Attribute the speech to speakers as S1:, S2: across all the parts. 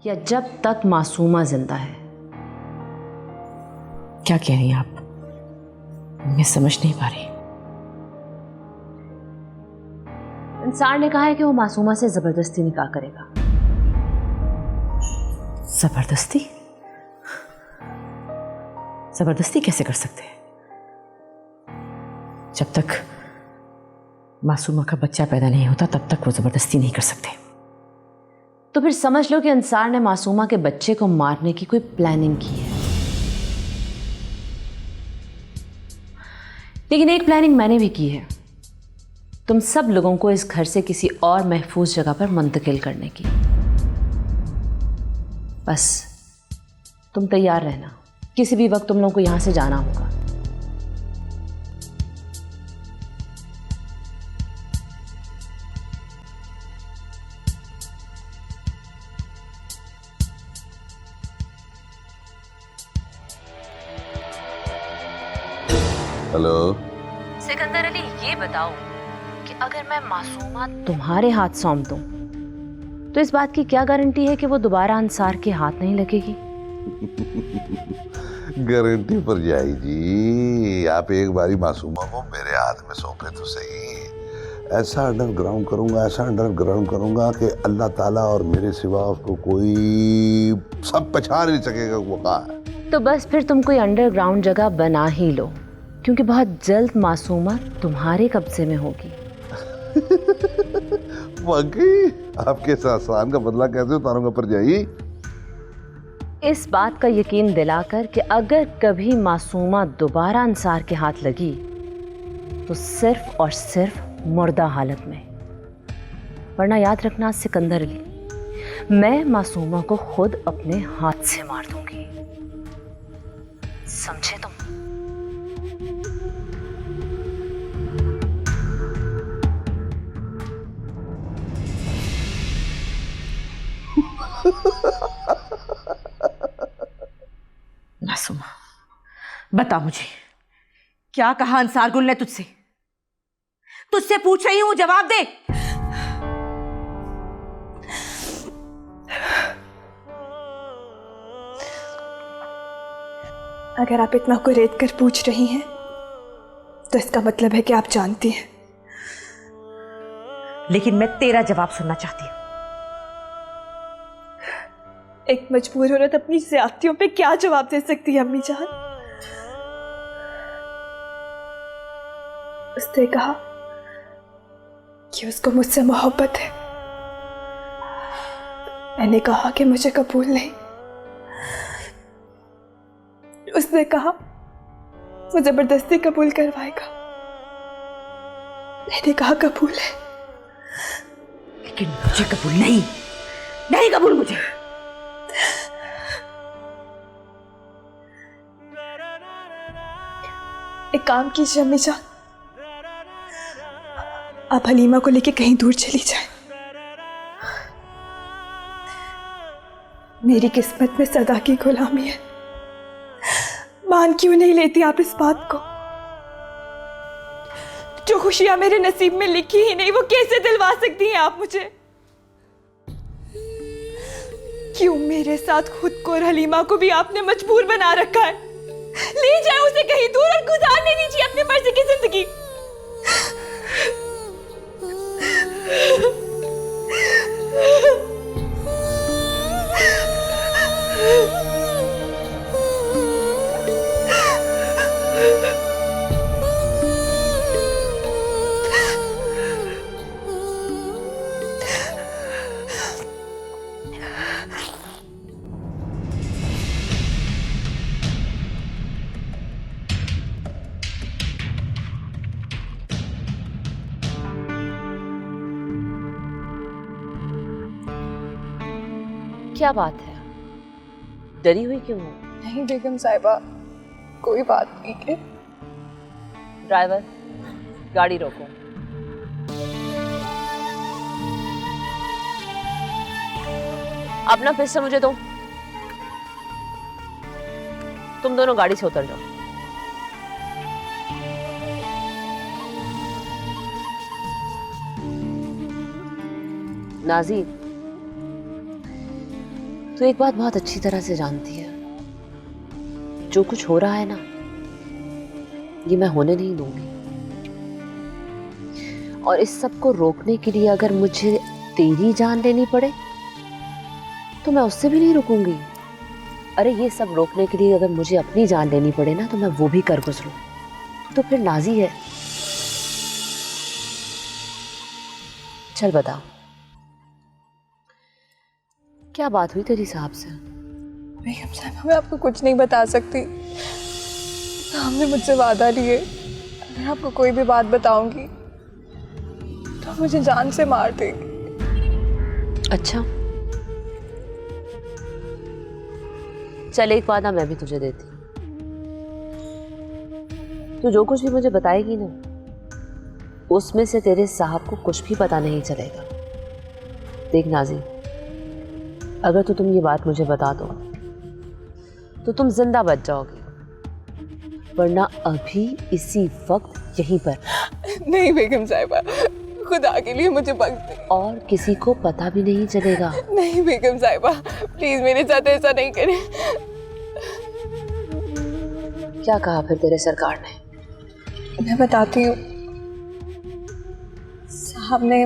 S1: या जब तक मासूमा जिंदा है?
S2: क्या कह रही हैं आप? मैं समझ नहीं पा रही।
S1: इंसार ने कहा है कि वो मासूमा से जबरदस्ती निकाह करेगा।
S2: जबरदस्ती? जबरदस्ती कैसे कर सकते हैं? जब तक मासूमा का बच्चा पैदा नहीं होता तब तक वो जबरदस्ती नहीं कर सकते।
S1: तो फिर समझ लो कि इंसार ने मासूमा के बच्चे को मारने की कोई प्लानिंग की है। लेकिन एक प्लानिंग मैंने भी की है, तुम सब लोगों को इस घर से किसी और महफूज जगह पर मुंतकिल करने की। बस तुम तैयार रहना, किसी भी वक्त तुम लोगों को यहां से जाना होगा।
S3: हेलो
S1: सिकंदर अली, ये बताओ कि अगर मैं मासूमा तुम्हारे हाथ सौंप दूं तो इस बात की क्या गारंटी है कि वो दोबारा अंसार के हाथ नहीं लगेगी?
S3: गारंटी पर जाई जी। आप एक बारी मासूमा को मेरे हाथ में सौंपे तो सही। ऐसा अंडरग्राउंड करूंगा, ऐसा अंडरग्राउंड करूंगा कि अल्लाह ताला और मेरे सिवा उसको कोई सब पहचान नहीं सकेगा वो कहाँ है।
S1: तो बस फिर तुम कोई अंडरग्राउंड जगह बना ही लो, क्योंकि बहुत जल्द मासूमा तुम्हारे कब्जे में होगी।
S3: वाकई आपके एहसान का बदला कैसे उतारूंगा पर जाई?
S1: इस बात का यकीन दिलाकर कि अगर कभी मासूमा दोबारा अंसार के हाथ लगी तो सिर्फ और सिर्फ मुर्दा हालत में। वरना याद रखना सिकंदर अली, मैं मासूमा को खुद अपने हाथ से मार दूंगी। समझे तुम?
S2: मासूमा, बता मुझे, क्या कहा अंसार गुल ने तुझसे? तुझसे पूछ रही हूं, जवाब दे।
S4: अगर आप इतना कुरेद कर पूछ रही हैं तो इसका मतलब है कि आप जानती हैं।
S2: लेकिन मैं तेरा जवाब सुनना चाहती हूं।
S4: एक मजबूर औरत अपनी ज्यादतियों पे क्या जवाब दे सकती है अम्मी जान? उसने कहा कि उसको मुझसे मोहब्बत है। मैंने कहा कि मुझे कबूल नहीं। उसने कहा वो जबरदस्ती कबूल करवाएगा। मैंने कहा कबूल है।
S2: लेकिन मुझे कबूल नहीं, नहीं कबूल मुझे।
S4: एक काम कीजिए अम्मी जान, आप हलीमा को लेके कहीं दूर चली जाएं। मेरी किस्मत में सदा की गुलामी है। मान क्यों नहीं लेती आप इस बात को? जो खुशियां मेरे नसीब में लिखी ही नहीं, वो कैसे दिलवा सकती हैं आप मुझे? क्यों मेरे साथ खुद को और हलीमा को भी आपने मजबूर बना रखा है? ले जाए उसे कहीं दूर और गुजारने दीजिए अपनी मर्जी की जिंदगी।
S1: क्या बात है, डरी हुई क्यों हो?
S4: नहीं बेगम साहिबा, कोई बात नहीं है।
S1: ड्राइवर, गाड़ी रोको। अपना पिस्टल मुझे दो। तुम दोनों गाड़ी से उतर जाओ। नाज़ीर, तो एक बात बहुत अच्छी तरह से जानती है, जो कुछ हो रहा है ना, ये मैं होने नहीं दूंगी। और इस सब को रोकने के लिए अगर मुझे तेरी जान लेनी पड़े तो मैं उससे भी नहीं रुकूंगी। अरे ये सब रोकने के लिए अगर मुझे अपनी जान लेनी पड़े ना तो मैं वो भी कर गुजरूं। तो फिर नाजी है। चल बता, क्या बात हुई तेरी साहब से?
S4: बेगम साहिबा, मैं आपको कुछ नहीं बता सकती। हमने मुझसे वादा लिए, अगर आपको कोई भी बात बताऊंगी तो मुझे जान से मार देंगी।
S1: अच्छा, चल एक वादा मैं भी तुझे देती हूँ। तू जो कुछ भी मुझे बताएगी ना, उसमें से तेरे साहब को कुछ भी पता नहीं चलेगा। देख नाजी, अगर तुम ये बात मुझे बता दो तो तुम जिंदा बच जाओगी, वरना अभी इसी वक्त यहीं पर।
S4: नहीं बेगम साहिबा, खुदा के लिए मुझे बख्श दे।
S1: और किसी को पता भी नहीं चलेगा।
S4: नहीं बेगम साहिबा, प्लीज मेरे साथ ऐसा नहीं करें।
S1: क्या कहा फिर तेरे सरकार ने?
S4: मैं बताती हूँ। साहब ने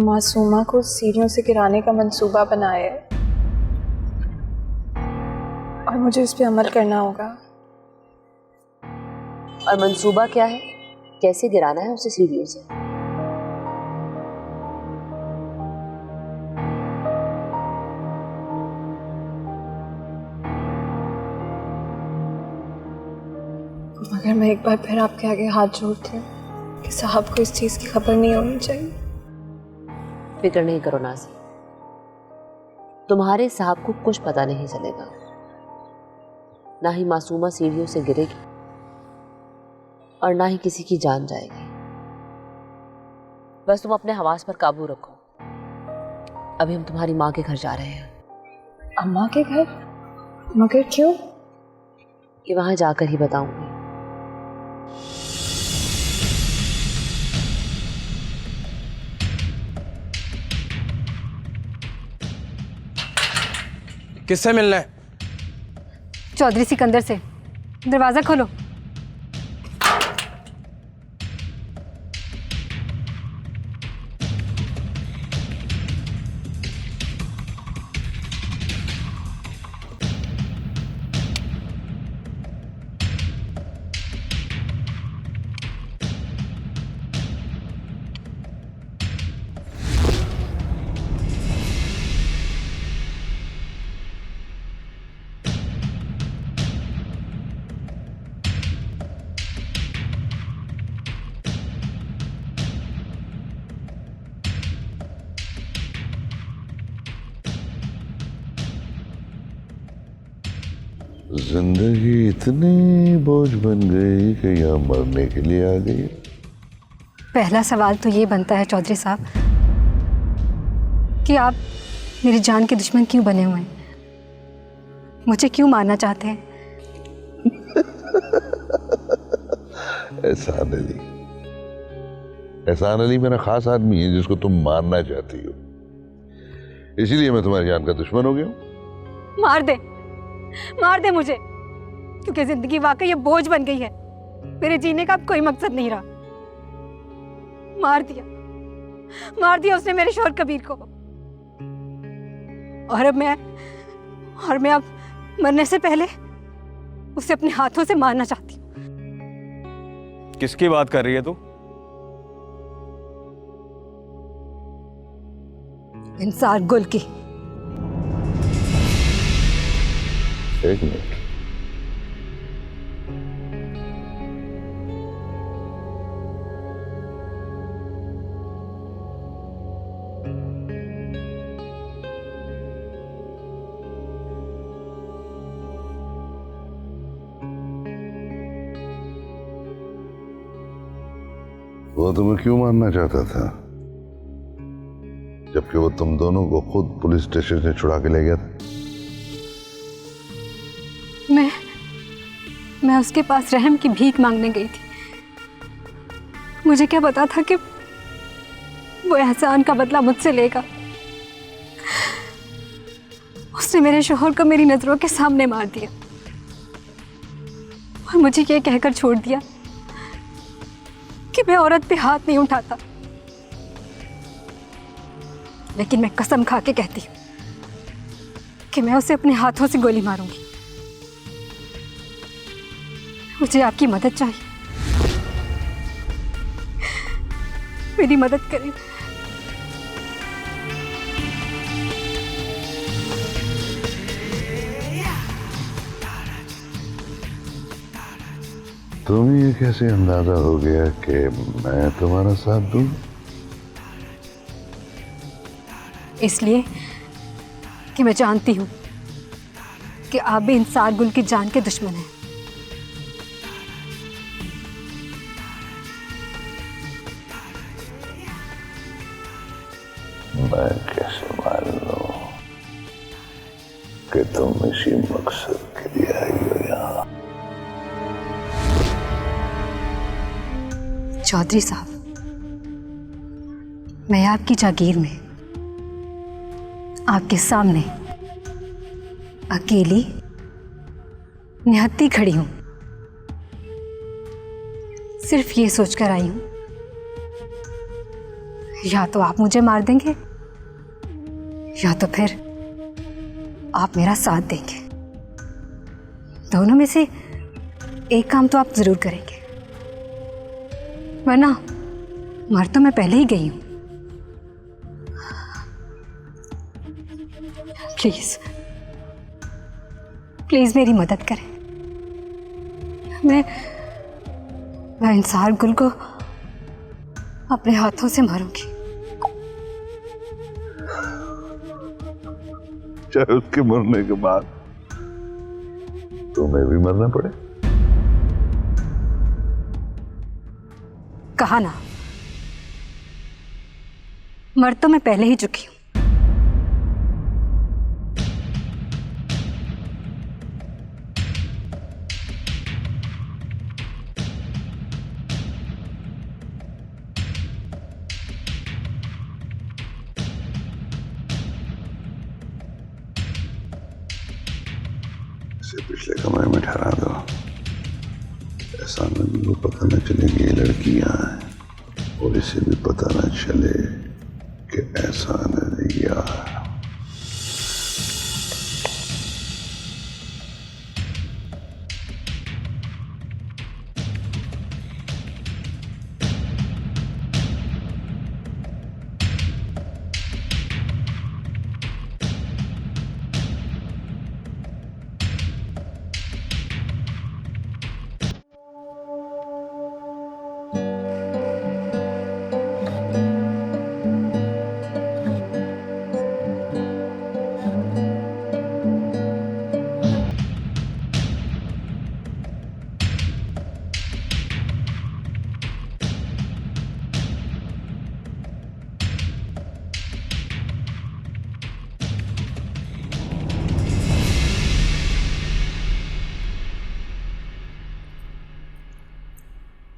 S4: मासूमा को सीढ़ियों से गिराने का मंसूबा बनाया है और मुझे उस पर अमल करना होगा।
S1: और मंसूबा क्या है? कैसे गिराना है उसे सीढ़ियों से?
S4: मगर मैं एक बार फिर आपके आगे हाथ जोड़ती हूँ कि साहब को इस चीज की खबर नहीं होनी चाहिए।
S1: फिक्र नहीं करो नाज़ी, तुम्हारे साहब को कुछ पता नहीं चलेगा, ना ही मासूमा सीढ़ियों से गिरेगी और ना ही किसी की जान जाएगी। बस तुम अपने हवास पर काबू रखो। अभी हम तुम्हारी माँ के घर जा रहे हैं।
S4: अम्मा के घर? मगर क्यों?
S1: कि वहां जाकर ही बताऊंगी।
S5: किससे मिलना है?
S6: चौधरी सिकंदर से। दरवाजा खोलो।
S3: जिंदगी इतनी बोझ बन गई कि यहाँ मरने के लिए आ गई।
S6: पहला सवाल तो ये बनता है चौधरी साहब कि आप मेरी जान के दुश्मन क्यों बने हुए हैं? मुझे क्यों मारना चाहते हैं?
S3: एहसान अली, एहसान अली मेरा खास आदमी है जिसको तुम मारना चाहती हो, इसीलिए मैं तुम्हारी जान का दुश्मन हो गया हूं।
S6: मार दे मुझे, क्योंकि जिंदगी वाकई ये बोझ बन गई है। मेरे जीने का अब कोई मकसद नहीं रहा। मार दिया उसने मेरे शोहर कबीर को। और मैं अब मरने से पहले उसे अपने हाथों से मारना चाहती हूँ।
S5: किसकी बात कर रही है तू?
S6: इंसार गुल की।
S3: एक मिनट, वो तुम्हें क्यों मारना चाहता था जबकि वो तुम दोनों को खुद पुलिस स्टेशन से छुड़ा के ले गया था?
S6: मैं उसके पास रहम की भीख मांगने गई थी। मुझे क्या पता था कि वो एहसान का बदला मुझसे लेगा। उसने मेरे शोहर को मेरी नजरों के सामने मार दिया और मुझे ये कहकर छोड़ दिया कि मैं औरत पे हाथ नहीं उठाता। लेकिन मैं कसम खा के कहती हूँ कि मैं उसे अपने हाथों से गोली मारूंगी। मुझे आपकी मदद चाहिए, मेरी मदद करें।
S3: तुम्हें ये कैसे अंदाजा हो गया कि मैं तुम्हारा साथ दूं?
S6: इसलिए कि मैं जानती हूँ कि आप भी इंसार गुल की जान के दुश्मन हैं।
S3: मैं कैसे मान लूं कि तुम इसी मकसद के लिए आई हो यहाँ?
S6: चौधरी साहब, मैं आपकी जागीर में आपके सामने अकेली निहत्ती खड़ी हूं। सिर्फ ये सोचकर आई हूं या तो आप मुझे मार देंगे या तो फिर आप मेरा साथ देंगे। दोनों में से एक काम तो आप जरूर करेंगे, वरना मर तो मैं पहले ही गई हूं। प्लीज प्लीज मेरी मदद करें। मैं इंसार गुल को अपने हाथों से मारूंगी।
S3: चाहे उसके मरने के बाद तुम्हें भी मरना पड़े।
S6: कहा ना, मर तो मैं पहले ही चुकी हूं।
S3: इसे पिछले कमरे में ठहरा दो, ऐसा को पता न चले कि ये लड़की यहाँ है और इसे भी पता न चले कि ऐसा नहीं यार।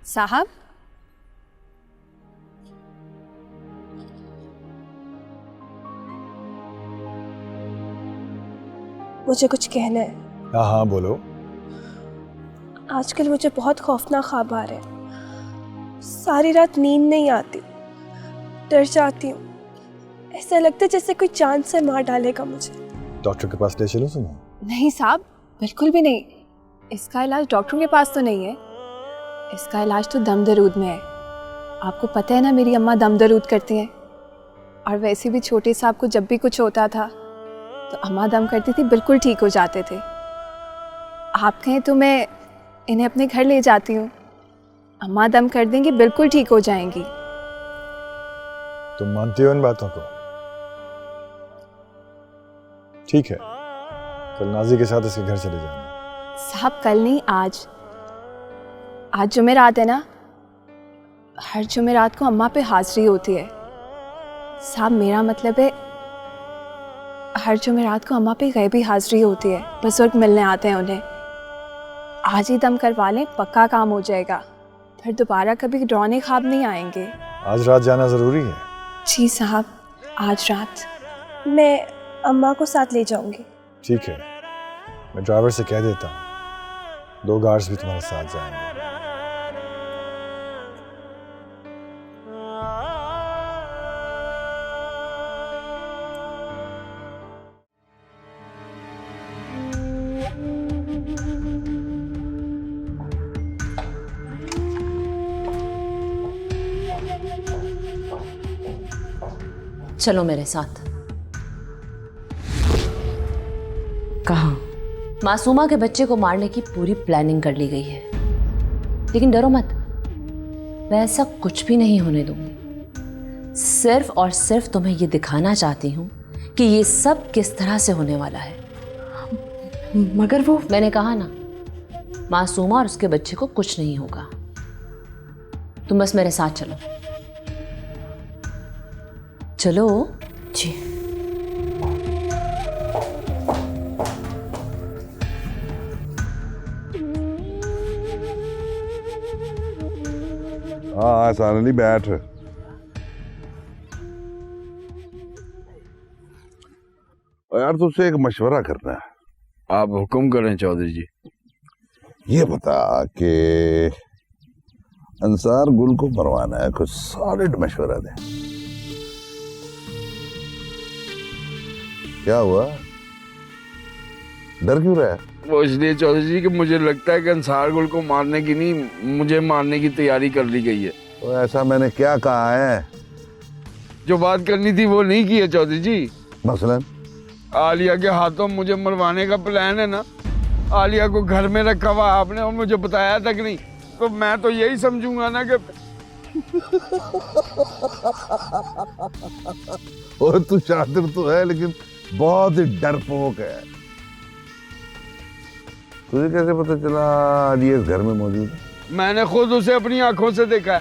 S4: साहब, मुझे कुछ कहना है।
S5: हाँ हाँ बोलो।
S4: आजकल मुझे बहुत खौफनाक ख्वाब आ रहे हैं। सारी रात नींद नहीं आती, डर जाती हूँ। ऐसा लगता है जैसे कोई जान से मार डालेगा मुझे।
S5: डॉक्टर के पास ले चलो तुम्हें?
S4: नहीं साहब, बिल्कुल भी नहीं। इसका इलाज डॉक्टरों के पास तो नहीं है, इसका इलाज तो दम दरूद में है। आपको पता है ना, मेरी अम्मा दम दरूद करती हैं। और वैसे भी छोटे साहब को जब भी कुछ होता था तो अम्मा दम करती थी, बिल्कुल ठीक हो जाते थे। आप कहें तो मैं इन्हें अपने घर ले जाती हूँ, अम्मा दम कर देंगी, बिल्कुल ठीक हो जाएंगी।
S5: तुम मानती हो इन बातों को? ठीक है, कल नाजी के साथ इसके घर चले जाना।
S4: साहब कल नहीं, आज जुमेरात है ना, हर जुमेरात को अम्मा पे हाजिरी होती है। साहब मेरा मतलब है हर जुमेरात को अम्मा पे गैबी हाजिरी होती है, बुजुर्ग मिलने आते हैं उन्हें। आज ही दम करवा लें, पक्का काम हो जाएगा, फिर दोबारा कभी डरावने ख्वाब नहीं आएंगे।
S5: आज रात जाना जरूरी है?
S4: जी साहब, आज रात। मैं अम्मा को साथ ले जाऊंगी।
S5: ठीक है, मैं ड्राइवर से कह देता हूँ 2 गार्ड्स भी तुम्हारे साथ जाएंगे।
S1: चलो मेरे साथ।
S2: कहाँ?
S1: मासूमा के बच्चे को मारने की पूरी प्लानिंग कर ली गई है, लेकिन डरो मत, मैं ऐसा कुछ भी नहीं होने दूंगी। सिर्फ और सिर्फ तुम्हें ये दिखाना चाहती हूँ कि ये सब किस तरह से होने वाला है।
S2: मगर वो
S1: मैंने कहा ना, मासूमा और उसके बच्चे को कुछ नहीं होगा। तुम बस मेरे साथ चलो। चलो।
S2: जी।
S3: हाँ सानली बैठ। यार तुझसे एक मशवरा करना है।
S7: आप हुक्म करें चौधरी जी।
S3: ये बता कि अंसार गुल को मरवाना है, कुछ सॉलिड मशवरा दे। क्या हुआ, डर क्यों रहा है?
S7: वो इसलिए चौधरी जी कि मुझे लगता है कि अंसार गुल को मारने की नहीं, मुझे मारने की तैयारी कर ली गई है।
S3: तो ऐसा मैंने क्या कहा है?
S7: जो बात करनी थी वो नहीं की है चौधरी जी।
S3: मसलन
S7: आलिया के हाथों मुझे मरवाने का प्लान है ना। आलिया को घर में रखा हुआ आपने और मुझे बताया तक नहीं, तो मैं तो यही समझूंगा ना कि
S3: और तू शातिर तो है लेकिन बहुत ही डरपोक है। तुझे कैसे पता चला आलिया इस घर में मौजूद है?
S7: मैंने खुद उसे अपनी आंखों से देखा है।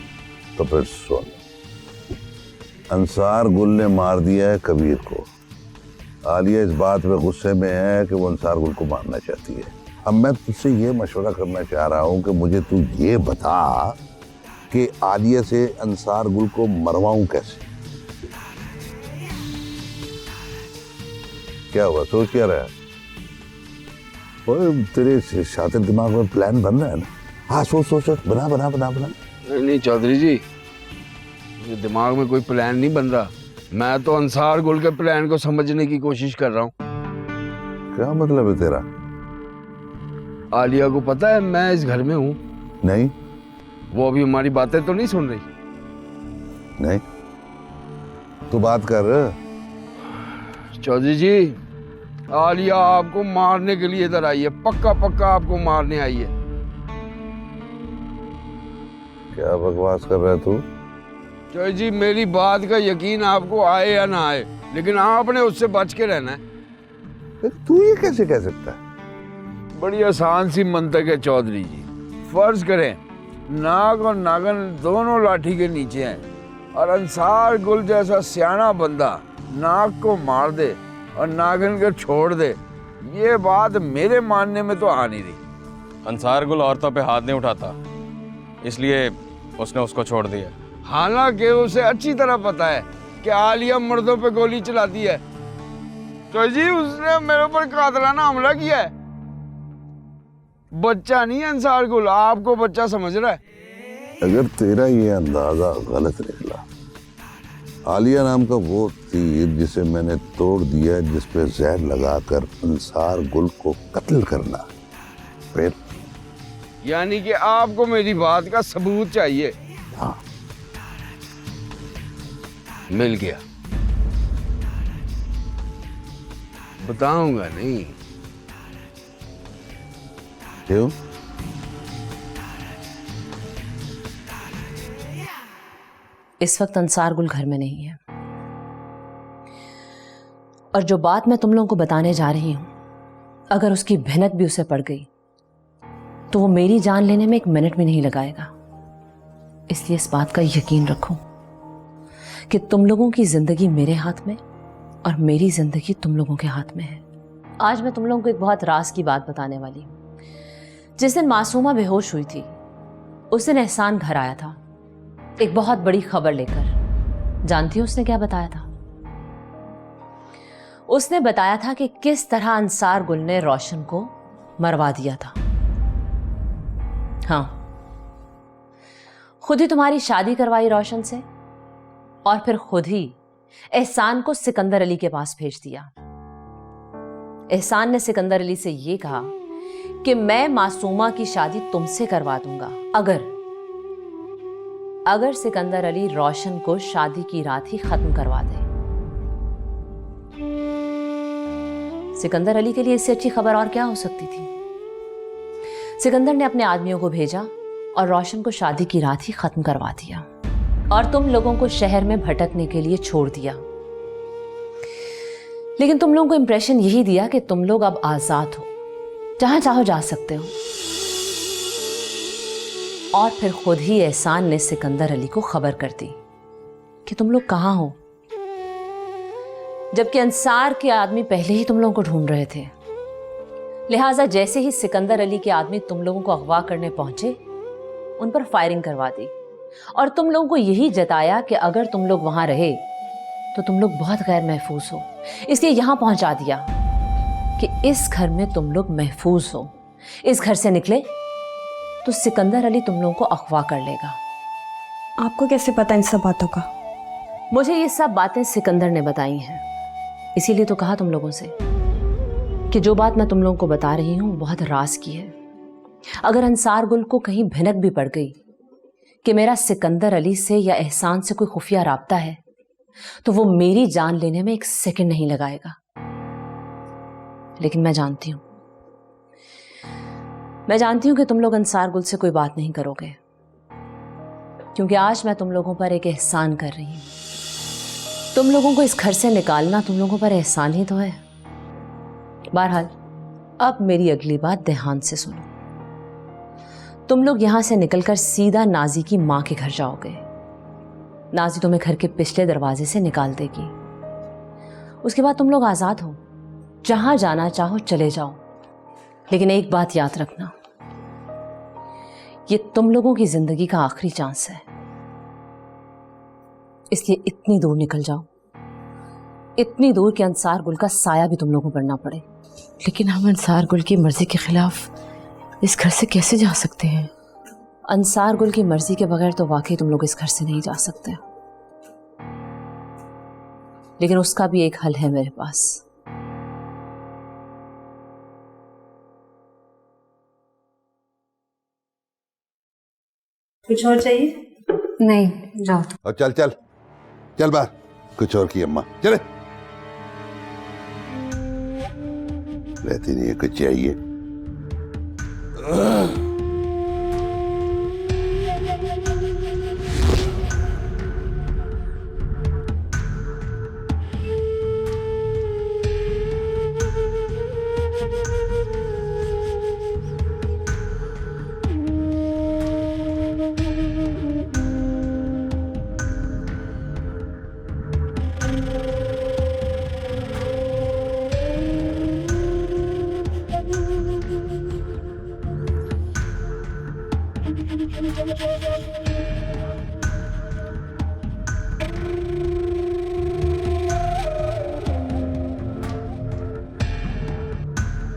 S3: तो फिर सुन, अंसार गुल ने मार दिया है कबीर को। आलिया इस बात पे गुस्से में है कि वो अंसार गुल को मारना चाहती है। अब मैं तुझसे ये मशवरा करना चाह रहा हूँ कि मुझे तू ये बता कि आलिया से अंसार गुल को मरवाऊं कैसे? क्या हुआ, सोच क्या रहा है? ओए, तेरे शातिर दिमाग में प्लान बन रहा है ना? हाँ सोच सोच सोच, बना बना बना बना।
S7: नहीं चौधरी जी, मेरे दिमाग में कोई प्लान नहीं बन रहा। मैं तो अंसार गुल के प्लान को समझने की कोशिश कर रहा हूँ।
S3: क्या मतलब है तेरा?
S7: आलिया को पता है मैं इस घर में हूँ?
S3: नहीं
S7: वो अभी हमारी बातें तो नहीं सुन रही?
S3: नहीं, तू बात कर।
S7: चौधरी जी, आलिया आपको मारने के लिए इधर आई है, पक्का पक्का आपको मारने आई है।
S3: क्या बकवास कर रहा है तू?
S7: चौधरी जी, मेरी बात का यकीन आपको आए या ना आए, लेकिन आपने उससे बच के रहना है।
S3: तू ये कैसे कह सकता है?
S7: बड़ी आसान सी मंतक है चौधरी जी। फर्ज करें नाग और नागन दोनों लाठी के नीचे हैं और अंसार गुल जैसा सियाना बंदा नाग को मार दे और नागन को छोड़ दे, ये बात मेरे मानने में तो आ नहीं रही।
S8: अंसार गुल औरतों पे हाथ नहीं उठाता, इसलिए उसने उसको छोड़ दिया।
S7: हालांकि उसे अच्छी तरह पता है कि आलिया मर्दों पे गोली चलाती है। तो जी उसने मेरे ऊपर कातलाना हमला किया है। बच्चा नहीं है अंसार गुल, आपको बच्चा समझ रहा है।
S3: अगर तेरा ये अंदाजा गलत निकला, आलिया नाम का वो तीर जिसे मैंने तोड़ दिया, जिस पे जहर लगाकर अंसार गुल को कत्ल करना, फिर?
S7: यानी कि आपको मेरी बात का सबूत चाहिए?
S3: हाँ।
S7: मिल गया। बताऊंगा नहीं।
S3: क्यों?
S1: इस वक्त अंसार गुल घर में नहीं है, और जो बात मैं तुम लोगों को बताने जा रही हूं, अगर उसकी भनक भी उसे पड़ गई तो वो मेरी जान लेने में 1 मिनट भी नहीं लगाएगा। इसलिए इस बात का यकीन रखो कि तुम लोगों की जिंदगी मेरे हाथ में और मेरी जिंदगी तुम लोगों के हाथ में है। आज मैं तुम लोगों को एक बहुत राज की बात बताने वाली हूं। जिस दिन मासूमा बेहोश हुई थी, उस दिन एहसान घर आया था एक बहुत बड़ी खबर लेकर। जानती हो उसने क्या बताया था? उसने बताया था कि किस तरह अंसार गुल ने रोशन को मरवा दिया था। हाँ, खुद ही तुम्हारी शादी करवाई रोशन से और फिर खुद ही एहसान को सिकंदर अली के पास भेज दिया। एहसान ने सिकंदर अली से यह कहा कि मैं मासूमा की शादी तुमसे करवा दूंगा अगर सिकंदर अली रोशन को शादी की रात ही खत्म करवा दे। सिकंदर अली के लिए इससे अच्छी खबर और क्या हो सकती थी। सिकंदर ने अपने आदमियों को भेजा और रोशन को शादी की रात ही खत्म करवा दिया और तुम लोगों को शहर में भटकने के लिए छोड़ दिया। लेकिन तुम लोगों को इंप्रेशन यही दिया कि तुम लोग अब आजाद हो, जहां चाहो जा सकते हो। और फिर खुद ही एहसान ने सिकंदर अली को खबर कर दी कि तुम लोग कहां हो, जबकि अंसार के आदमी पहले ही तुम लोगों को ढूंढ रहे थे। लिहाजा जैसे ही सिकंदर अली के आदमी तुम लोगों को अगवा करने पहुंचे, उन पर फायरिंग करवा दी और तुम लोगों को यही जताया कि अगर तुम लोग वहां रहे तो तुम लोग बहुत गैर महफूज हो, इसलिए यहां पहुंचा दिया कि इस घर में तुम लोग महफूज हो। इस घर से निकले तो सिकंदर अली तुम लोगों को अगवा कर लेगा।
S6: आपको कैसे पता इन सब बातों का?
S1: मुझे ये सब बातें सिकंदर ने बताई हैं, इसीलिए तो कहा तुम लोगों से कि जो बात मैं तुम लोगों को बता रही हूं बहुत राज की है। अगर अंसार गुल को कहीं भिनक भी पड़ गई कि मेरा सिकंदर अली से या एहसान से कोई खुफिया राब्ता है, तो वो मेरी जान लेने में एक सेकंड नहीं लगाएगा। लेकिन मैं जानती हूं कि तुम लोग अंसार गुल से कोई बात नहीं करोगे, क्योंकि आज मैं तुम लोगों पर एक एहसान कर रही हूं। तुम लोगों को इस घर से निकालना तुम लोगों पर एहसान ही तो है। बहरहाल अब मेरी अगली बात ध्यान से सुनो। तुम लोग यहां से निकलकर सीधा नाजी की मां के घर जाओगे। नाजी तुम्हें घर के पिछले दरवाजे से निकाल देगी। उसके बाद तुम लोग आजाद हो, जहां जाना चाहो चले जाओ। लेकिन एक बात याद रखना, ये तुम लोगों की जिंदगी का आखिरी चांस है, इसलिए इतनी दूर निकल जाओ, इतनी दूर कि अंसार गुल का साया भी तुम लोगों को पड़ना पड़े।
S2: लेकिन हम अंसार गुल की मर्जी के खिलाफ इस घर से कैसे जा सकते हैं?
S1: अंसार गुल की मर्जी के बगैर तो वाकई तुम लोग इस घर से नहीं जा सकते, लेकिन उसका भी एक हल है मेरे पास।
S6: कुछ और चाहिए? नहीं, जाओ तो।
S3: और चल चल चल बाहर, कुछ और की अम्मा चले। रहती नहीं है, कुछ चाहिए।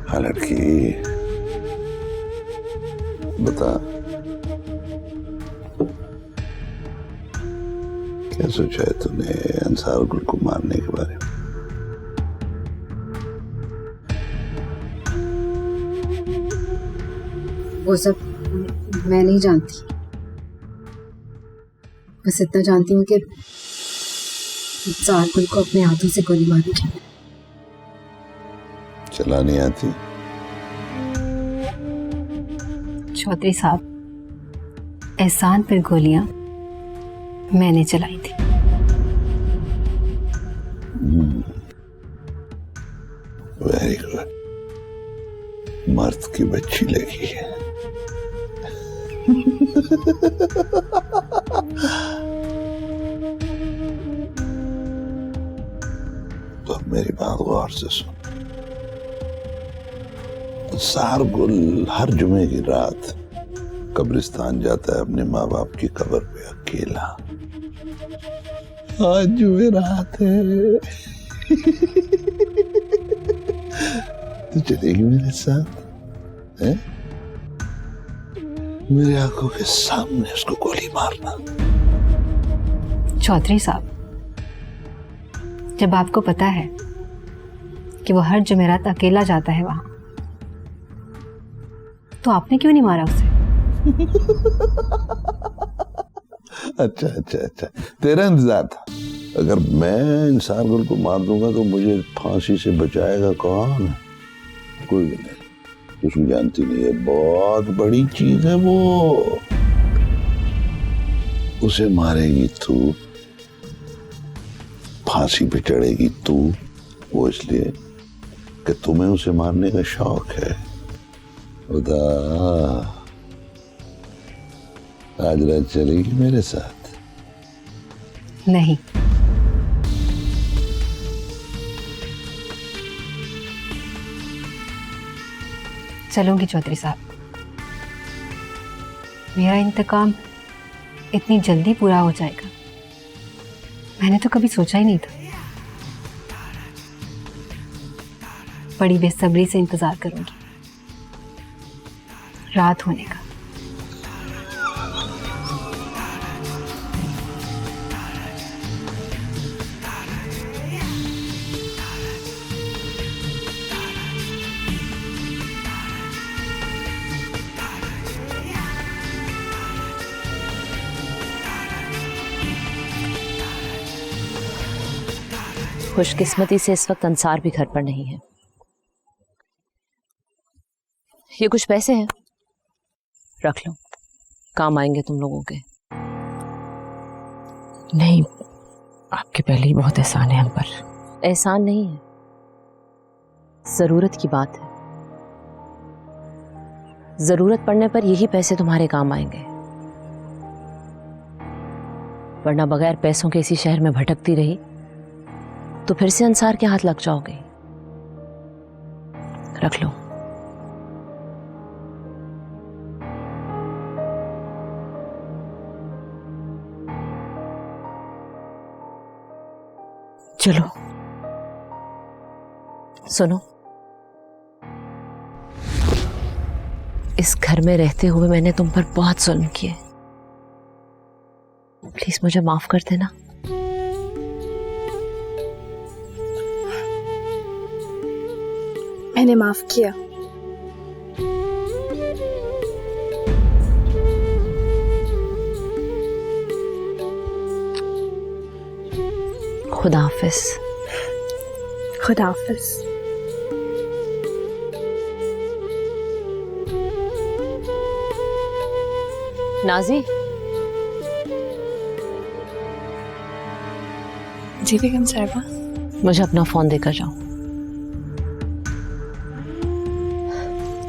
S3: हाँ लड़की, बता क्या सोचा है तूने अंसार गुल को मारने के बारे में?
S6: वो सब मैं नहीं जानती, बस इतना जानती हूँ कि अंसार गुल को अपने हाथों से गोली मारी थी।
S3: चलानी आती?
S6: चौधरी साहब, एहसान पर गोलियां मैंने चलाई थी।
S3: वेरी गुड, मर्द की बच्ची लगी है। तो मेरी बात गौर से सुन। अंसार गुल हर जुमे की रात कब्रिस्तान जाता है अपने माँ बाप की कब्र पे अकेला। आज जुमे रात है। तो चलेगी मेरे साथ, हैं? मेरी आंखों के सामने उसको गोली मारना।
S6: चौधरी साहब, जब आपको पता है कि वो हर जुमेरात अकेला जाता है वहां, तो आपने क्यों नहीं मारा उसे?
S3: अच्छा अच्छा अच्छा, तेरा इंतजार था। अगर मैं इंसान गुल को मार दूंगा तो मुझे फांसी से बचाएगा कौन? कोई भी नहीं। उसको जानती नहीं है, बहुत बड़ी चीज है वो। उसे मारेगी तू, फांसी पे चढ़ेगी तू, वो इसलिए कि तुम्हें उसे मारने का शौक है। खुदा, आज रात चलेगी मेरे साथ?
S6: नहीं। चलूंगी चौधरी साहब। मेरा इंतकाम इतनी जल्दी पूरा हो जाएगा, मैंने तो कभी सोचा ही नहीं था। बड़ी बेसब्री से इंतजार करूंगी रात होने का।
S1: खुशकिस्मती से इस वक्त अंसार भी घर पर नहीं है। ये कुछ पैसे हैं, रख लो, काम आएंगे तुम लोगों के।
S2: नहीं, आपके पहले ही बहुत एहसान है हम पर।
S1: एहसान नहीं है, जरूरत की बात है। जरूरत पड़ने पर यही पैसे तुम्हारे काम आएंगे, वरना बगैर पैसों के इसी शहर में भटकती रही तो फिर से अंसार के हाथ लग जाओगे। रख लो।
S2: चलो।
S1: सुनो, इस घर में रहते हुए मैंने तुम पर बहुत जुल्म किए, प्लीज मुझे माफ कर देना।
S4: मैंने माफ किया।
S1: खुदा हाफिज।
S4: खुदा हाफिज।
S1: नाजी,
S4: जी बेगम साहिबा।
S1: मुझे अपना फोन देकर जाओ।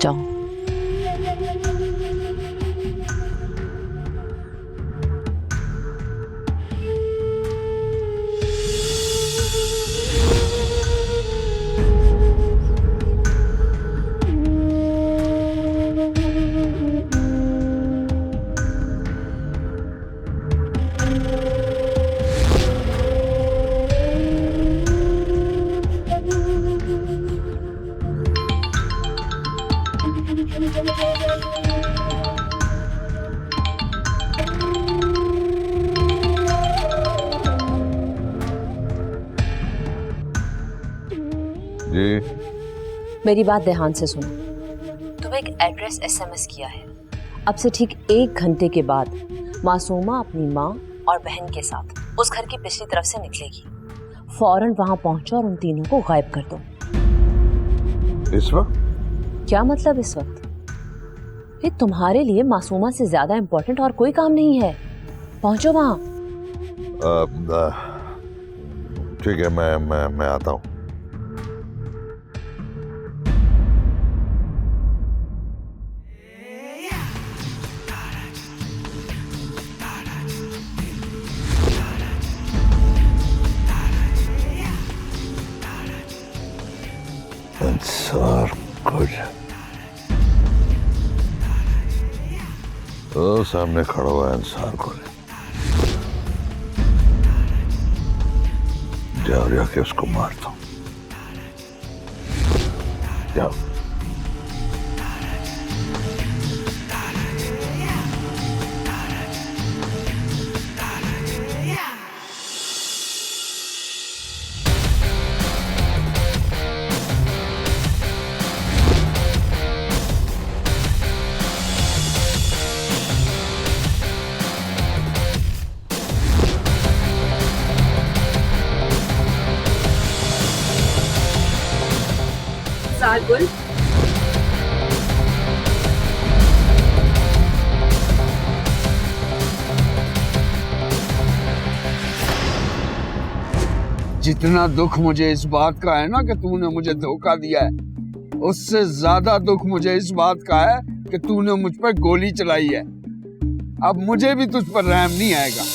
S1: जाओ।
S3: जी,
S1: मेरी बात ध्यान से सुनो। तुम्हें एक एड्रेस एसएमएस किया है। अब से ठीक 1 घंटे के बाद मासूमा अपनी माँ और बहन के साथ उस घर की पिछली तरफ से निकलेगी। फौरन वहां पहुंचो और उन तीनों को गायब कर दो।
S3: इस वक्त?
S1: क्या मतलब इस वक्त? ये तुम्हारे लिए मासूमा से ज्यादा इंपॉर्टेंट और कोई काम नहीं है। पहुंचो वहां।
S3: ठीक है, मैं आता हूँ। अंसार गुल तो सामने खड़ा हुआ है। अंसार गुल, जाओ जाके उसको मार दो। जाओ।
S6: सारगुल,
S7: जितना दुख मुझे इस बात का है ना कि तूने मुझे धोखा दिया है, उससे ज्यादा दुख मुझे इस बात का है कि तूने मुझ पर गोली चलाई है। अब मुझे भी तुझ पर रहम नहीं आएगा।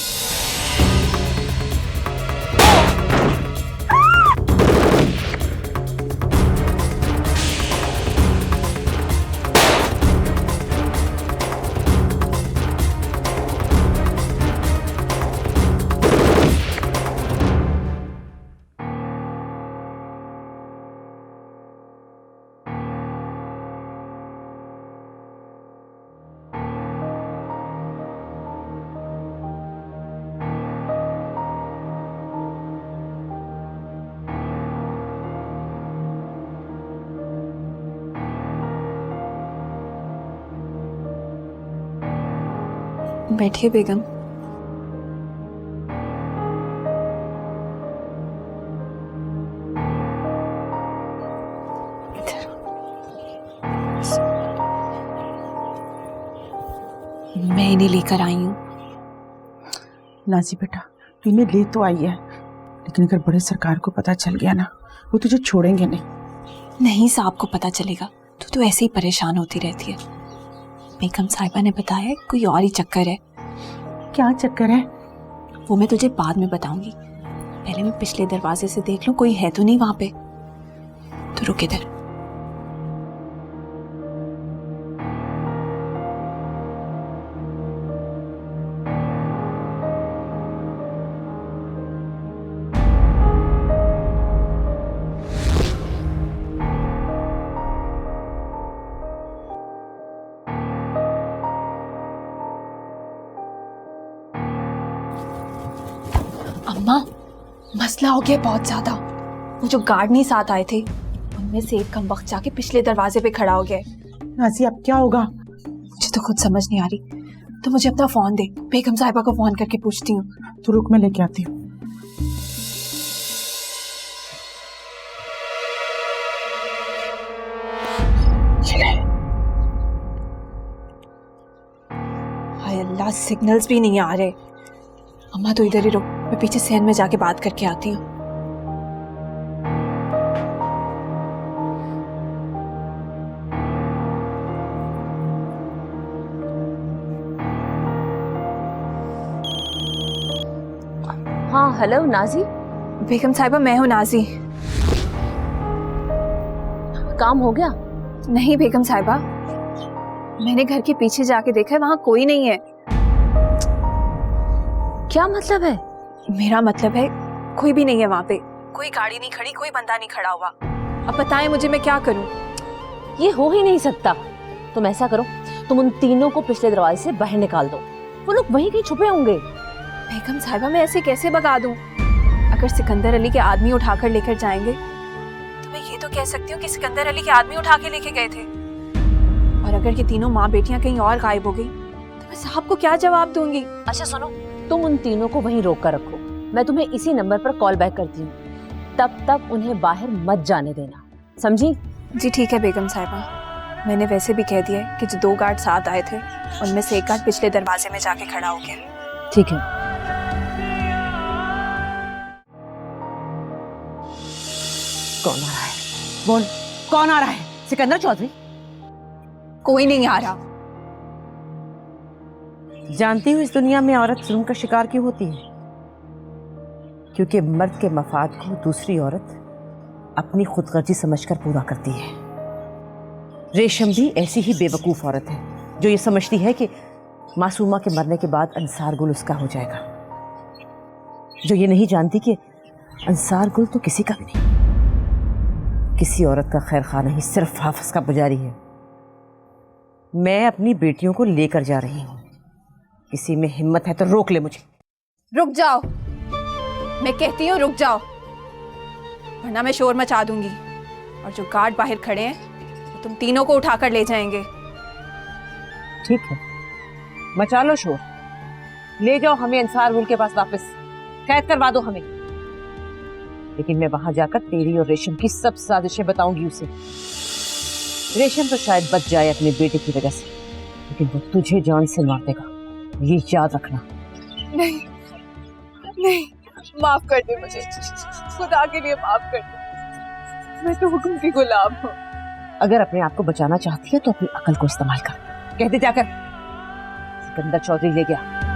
S4: बैठिए बेगम। मैं इन्हें लेकर आई हूँ।
S9: नाजी बेटा, तू इन्हें ले तो आई है, लेकिन अगर बड़े सरकार को पता चल गया ना, वो तुझे छोड़ेंगे नहीं।
S4: नहीं साहब को पता चलेगा। तू तो ऐसे ही परेशान होती रहती है। बेगम साहिबा ने बताया कोई और ही चक्कर है।
S9: क्या चक्कर है?
S4: वो मैं तुझे बाद में बताऊंगी। पहले मैं पिछले दरवाजे से देख लूं कोई है तो नहीं वहां पे। तो रुक इधर। अम्मा, मसला हो गया बहुत ज्यादा। वो जो गार्ड नहीं साथ आए थे, उनमें से एक कम वक्त जाके पिछले दरवाजे पे खड़ा हो गया।
S9: नाजी, अब क्या होगा?
S4: मुझे तो खुद समझ नहीं आ रही। तो मुझे अपना फोन दे, बेगम साहिबा को फोन करके पूछती हूँ।
S9: तो रुक, मैं लेके आती हूँ।
S4: हाय अल्लाह, सिग्नल्स भी नहीं आ रहे। अम्मा तो इधर ही रुक, मैं पीछे सहन में जाके बात करके आती हूँ।
S1: हाँ, हेलो नाजी।
S4: बेगम साहिबा, मैं हूँ नाजी।
S1: काम हो गया?
S4: नहीं बेगम साहिबा, मैंने घर के पीछे जाके देखा है, वहां कोई नहीं है।
S1: क्या मतलब है?
S4: मेरा मतलब है कोई भी नहीं है वहां पे। कोई गाड़ी नहीं खड़ी, कोई बंदा नहीं खड़ा हुआ। अब बताएं मुझे, मैं क्या करूं?
S1: ये हो ही नहीं सकता। तुम ऐसा करो, तुम उन तीनों को पिछले दरवाजे से बाहर निकाल दो। वो लोग वहीं कहीं छुपे होंगे।
S4: बेगम साहिबा, मैं ऐसे कैसे भगा दूं? अगर सिकंदर अली के आदमी उठाकर लेकर जाएंगे तो मैं ये तो कह सकती हूँ कि सिकंदर अली के आदमी उठा के लेके गए थे। और अगर ये तीनों माँ बेटियां कहीं और गायब हो गई तो मैं साहब को क्या जवाब दूंगी?
S1: अच्छा सुनो, तुम उन तीनों को वहीं रोक कर रखो। मैं तुम्हें इसी नंबर पर कॉल बैक करती हूँ। तब तक उन्हें बाहर मत जाने देना, समझी?
S4: जी ठीक है बेगम साहिबा। मैंने वैसे भी कह दिया है कि जो 2 गार्ड साथ आए थे, उनमें से एक गार्ड पिछले दरवाजे में जाके खड़ा हो गया।
S1: ठीक है। कौन आ रहा है?
S2: बोल, कौन आ रहा है? सिकंदर चौधरी?
S4: कोई नहीं आ रहा।
S2: जानती हूँ इस दुनिया में औरत जुल्म का शिकार क्यों होती है? क्योंकि मर्द के मफाद को दूसरी औरत अपनी खुदगर्जी समझकर पूरा करती है। रेशम भी ऐसी ही बेवकूफ औरत है जो ये समझती है कि मासूमा के मरने के बाद अंसार गुल उसका हो जाएगा, जो ये नहीं जानती कि अंसार गुल तो किसी का भी नहीं, किसी औरत का खैर खा नहीं, सिर्फ हाफिज का पुजारी है। मैं अपनी बेटियों को लेकर जा रही हूँ। किसी में हिम्मत है तो रोक ले मुझे।
S4: रुक जाओ, मैं कहती हूँ रुक जाओ, वरना मैं शोर मचा दूंगी और जो गार्ड बाहर खड़े हैं वो तुम तीनों को उठाकर ले जाएंगे।
S2: ठीक है, मचा लो शोर, ले जाओ हमें अंसार गुल के पास वापस, कैद करवा दो हमें। लेकिन मैं वहां जाकर तेरी और रेशम की सब साजिशें बताऊंगी उसे। रेशम तो शायद बच जाए अपने बेटे की वजह से, लेकिन वो तुझे जान से मार देगा, ये याद रखना।
S4: नहीं नहीं, माफ कर दे मुझे, खुदा के लिए माफ कर दे, मैं तो हुक्म की गुलाम हूँ।
S2: अगर अपने आप को बचाना चाहती है तो अपनी अकल को इस्तेमाल कर। कह दे जाकर सिकंदर चौधरी ले गया।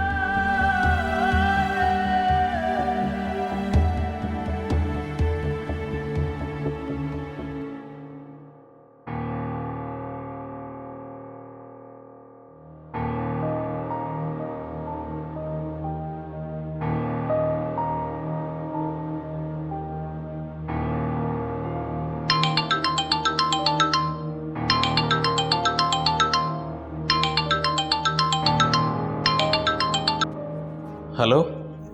S8: हेलो,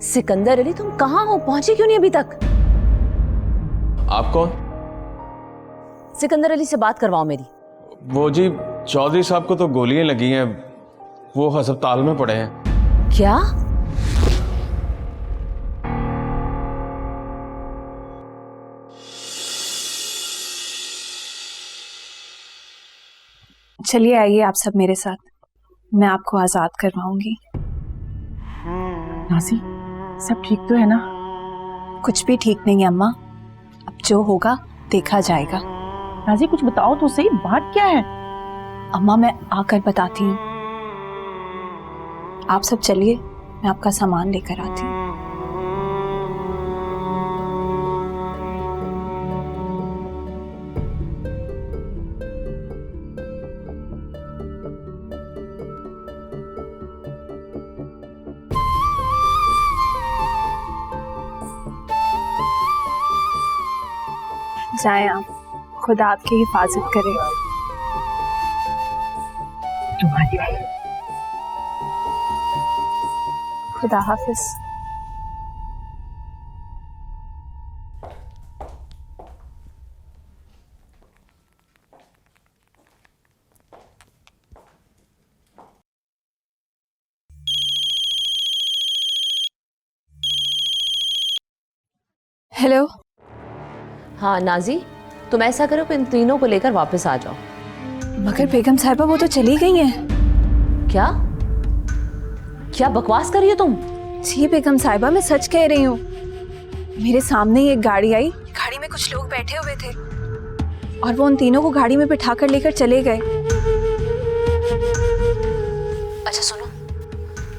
S1: सिकंदर अली, तुम कहाँ हो? पहुंचे क्यों नहीं अभी तक?
S8: आप कौन?
S1: सिकंदर अली से बात करवाओ मेरी।
S8: वो जी, चौधरी साहब को तो गोलियां लगी हैं, वो अस्पताल में पड़े हैं।
S1: क्या?
S4: चलिए आइए आप सब मेरे साथ, मैं आपको आजाद करवाऊंगी।
S9: नाजी, सब ठीक तो है ना?
S4: कुछ भी ठीक नहीं है अम्मा, अब जो होगा देखा जाएगा।
S9: नाजी कुछ बताओ तो सही, बात क्या है?
S4: अम्मा मैं आकर बताती हूँ, आप सब चलिए, मैं आपका सामान लेकर आती हूँ। जाएं आप, खुदा आपकी हिफाजत करे।
S9: तुम्हारी
S4: खुदा हाफिज। हेलो।
S1: हाँ नाजी, तुम ऐसा करो कि इन तीनों को लेकर वापस आ जाओ।
S4: मगर बेगम साहिबा वो तो चली गई हैं।
S1: क्या क्या बकवास कर रही हो तुम?
S4: जी बेगम साहिबा, मैं सच कह रही हूँ। मेरे सामने ही एक गाड़ी आई, गाड़ी में कुछ लोग बैठे हुए थे और वो उन तीनों को गाड़ी में बिठाकर लेकर चले गए।
S1: अच्छा सुनो,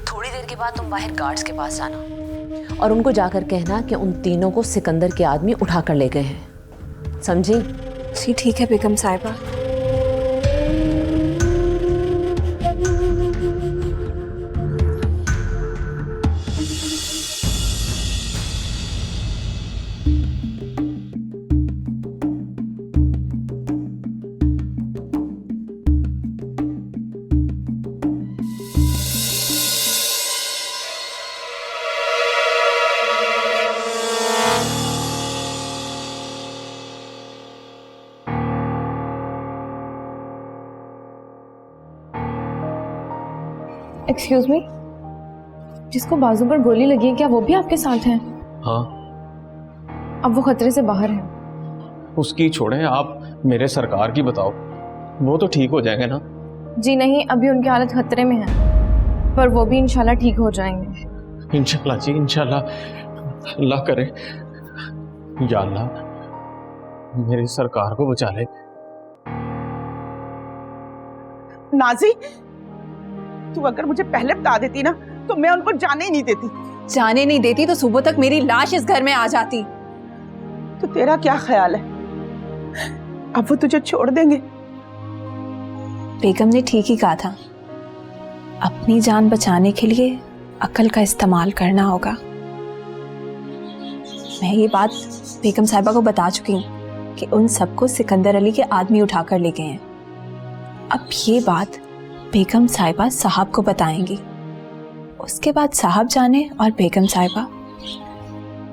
S1: थोड़ी देर के बाद तुम बाहर गार्ड्स के पास जाना और उनको जाकर कहना कि उन तीनों को सिकंदर के आदमी उठाकर ले गए हैं, समझी?
S4: जी ठीक है बेगम साहिबा।
S10: एक्सक्यूज मी, जिसको बाजू पर गोली लगी है क्या वो भी आपके साथ हैं?
S8: हाँ।
S10: अब वो खतरे से बाहर है।
S8: उसकी छोड़ें, आप मेरे सरकार की बताओ, वो तो ठीक हो जाएंगे ना?
S10: जी नहीं, अभी उनकी हालत खतरे में है, पर वो भी इंशाल्लाह ठीक हो जाएंगे।
S8: इंशाल्लाह जी, इंशाल्लाह। अल्लाह करे, या अल्लाह मेरी सरकार को बचा ले।
S9: नाजी, तू अगर मुझे पहले बता देती ना तो मैं उनको जाने ही नहीं देती।
S4: जाने नहीं देती तो सुबह तक मेरी लाश इस घर में आ जाती।
S9: तो तेरा क्या ख्याल है, अब वो तुझे छोड़ देंगे?
S4: बेगम ने ठीक ही कहा था, अपनी जान बचाने के लिए अक्ल का इस्तेमाल करना होगा। मैं ये बात बेगम साहिबा को बता चुकी हूँ, कि उन सबको सिकंदर अली के आदमी उठाकर ले गए हैं। अब ये बात बेगम साहिबा साहब को बताएंगी, उसके बाद साहब जाने और बेगम साहिबा।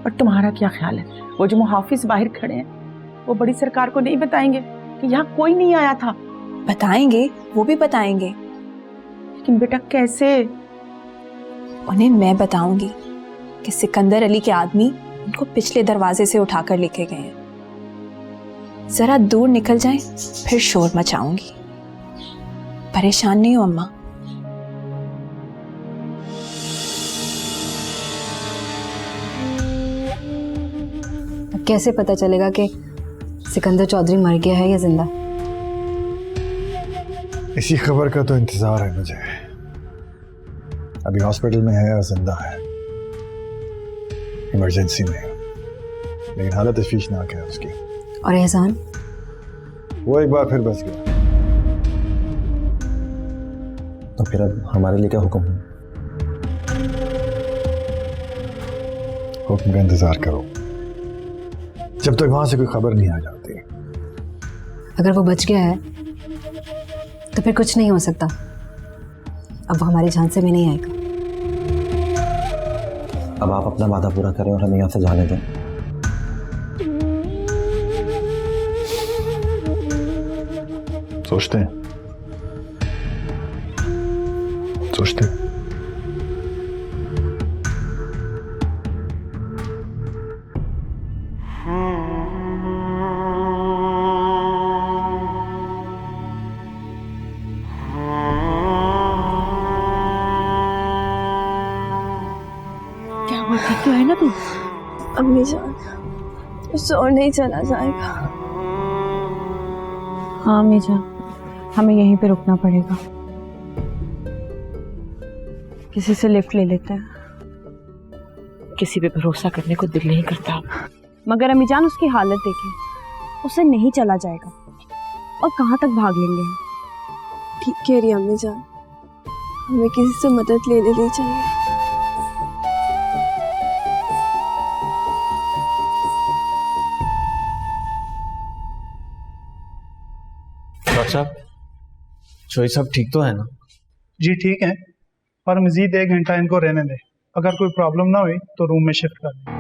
S9: और तुम्हारा क्या ख्याल है, वो जो मुहाफिज बाहर खड़े हैं वो बड़ी सरकार को नहीं बताएंगे कि यहाँ कोई नहीं आया था?
S4: बताएंगे, वो भी बताएंगे।
S9: लेकिन बेटा कैसे?
S4: उन्हें मैं बताऊंगी कि सिकंदर अली के आदमी उनको पिछले दरवाजे से उठाकर लेके गए हैं। जरा दूर निकल जाएं, फिर शोर मचाऊंगी। परेशान नहीं हो अम्मा।
S6: अब कैसे पता चलेगा कि सिकंदर चौधरी मर गया है या जिंदा?
S5: इसी खबर का तो इंतजार है मुझे। अभी हॉस्पिटल में है और जिंदा है, इमरजेंसी में, लेकिन हालत तशवीशनाक है उसकी।
S6: और एहसान?
S5: वो एक बार फिर बच गया।
S8: तो फिर अब हमारे लिए क्या हुक्म है?
S5: हुक्म का इंतजार करो जब तक वहां से कोई खबर नहीं आ जाती।
S6: अगर वो बच गया है तो फिर कुछ नहीं हो सकता। अब वो हमारी झांसे में नहीं आएगा।
S8: अब आप अपना वादा पूरा करें और हमें यहाँ से जाने दें।
S5: सोचते हैं।
S9: क्या हुआ, ठीक तो है ना तू?
S10: अम्मी जान, जोर नहीं चला जाएगा।
S9: हाँ अम्मी जान, हमें यहीं पे रुकना पड़ेगा। किसी से लिफ्ट ले लेते हैं। किसी पे भरोसा करने को दिल नहीं करता। मगर अम्मी जान, उसकी हालत देखिए, उसे नहीं चला जाएगा और कहाँ तक भाग लेंगे हम।
S10: ठीक कह रही अम्मी जान, हमें किसी से मदद ले लेनी चाहिए।
S8: डॉक्टर साहब, चोई साहब ठीक तो है ना?
S11: जी ठीक है, और मजीद 1 घंटा इनको रहने दें। अगर कोई प्रॉब्लम ना हुई तो रूम में शिफ्ट कर दें।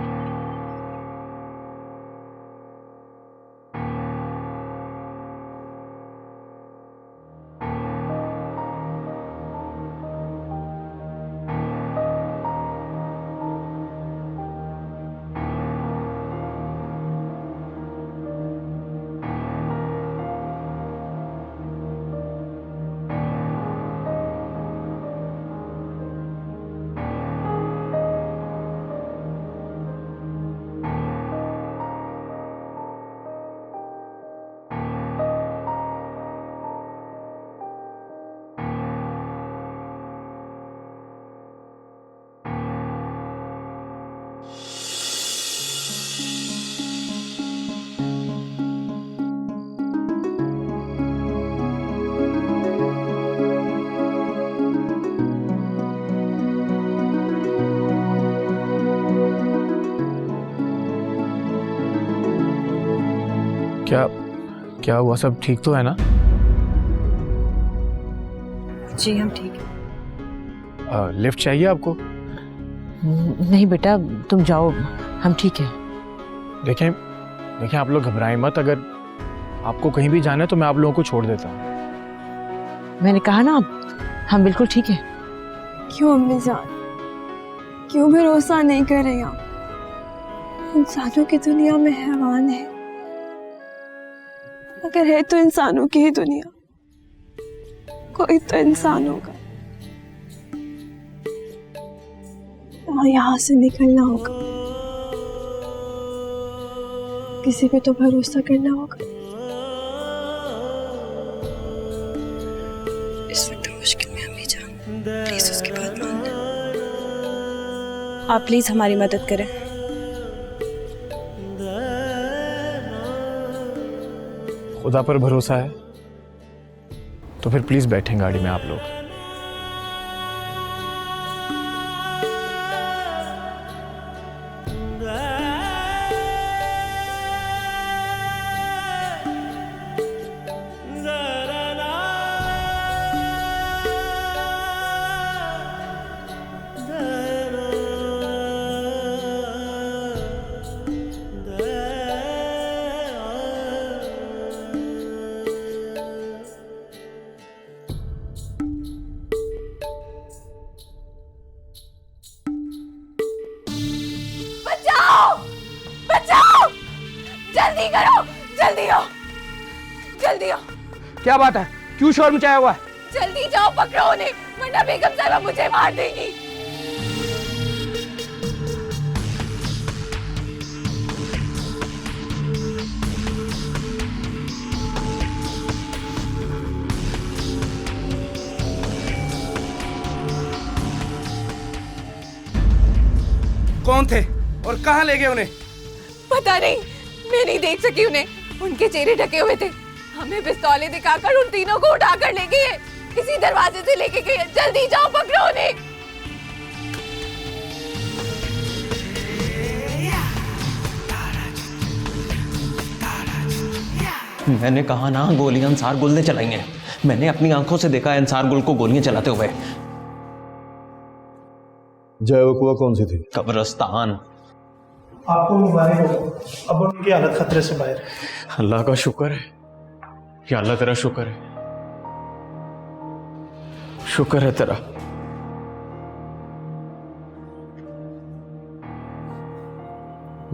S8: क्या हुआ, सब ठीक तो है ना?
S6: जी हम ठीक है।
S8: लिफ्ट चाहिए आपको?
S9: नहीं बेटा, तुम जाओ, हम ठीक है।
S8: देखें आप लोग घबराएं मत। अगर आपको कहीं भी जाना है तो मैं आप लोगों को छोड़ देता हूँ।
S9: मैंने कहा ना, हम बिल्कुल ठीक है।
S10: क्यों अम्मी जान, क्यों भरोसा नहीं कर रही आप? इंसानों की दुनिया में हैवान है, अगर है तो इंसानों की ही दुनिया। कोई तो इंसान होगा और यहाँ से निकलना होगा। किसी पे तो भरोसा करना होगा। इस वक्त मुश्किल में अम्मी जान, प्लीज उसकी बात मान लें। आप प्लीज हमारी मदद करें।
S8: खुदा पर भरोसा है तो फिर प्लीज बैठें गाड़ी में आप लोग।
S4: जल्दी करो, जल्दी आओ, जल्दी आओ।
S8: क्या बात है, क्यों शोर मचाया हुआ है?
S4: जल्दी जाओ, पकड़ो उन्हें, वरना बेगम साहिबा मुझे मार देगी।
S8: कौन थे और कहाँ ले गए उन्हें?
S4: पता नहीं, मैं नहीं देख सकी उन्हें, उनके चेहरे ढके हुए थे। हमें पिस्तौलें दिखाकर उन तीनों को उठाकर ले गए, इसी दरवाजे से लेके गए। जल्दी जाओ, पकड़ो उन्हें।
S8: मैंने कहा ना, गोलियां अंसार गुल ने चलाई हैं। मैंने अपनी आंखों से देखा है अंसार गुल को गोलियां चलाते हुए।
S5: जय वकुआ कौन सी थी?
S8: कब्रिस्तान।
S11: आपको मुबारक हो, अब उनकी हालत खतरे से बाहर है।
S8: अल्लाह का शुक्र है, या अल्लाह तेरा शुक्र है, शुक्र है तेरा।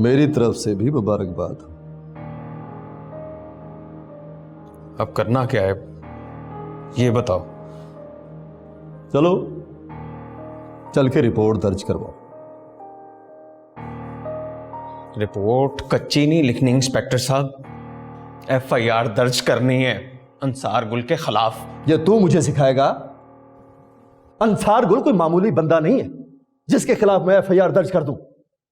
S5: मेरी तरफ से भी मुबारकबाद।
S8: अब करना क्या है ये बताओ।
S5: चलो चल के रिपोर्ट दर्ज करवाओ।
S8: रिपोर्ट कच्ची नहीं लिखनी इंस्पेक्टर साहब, FIR दर्ज करनी है अंसार गुल के खिलाफ।
S5: ये तू मुझे सिखाएगा? अंसार गुल कोई मामूली बंदा नहीं है जिसके खिलाफ मैं FIR दर्ज कर दूं।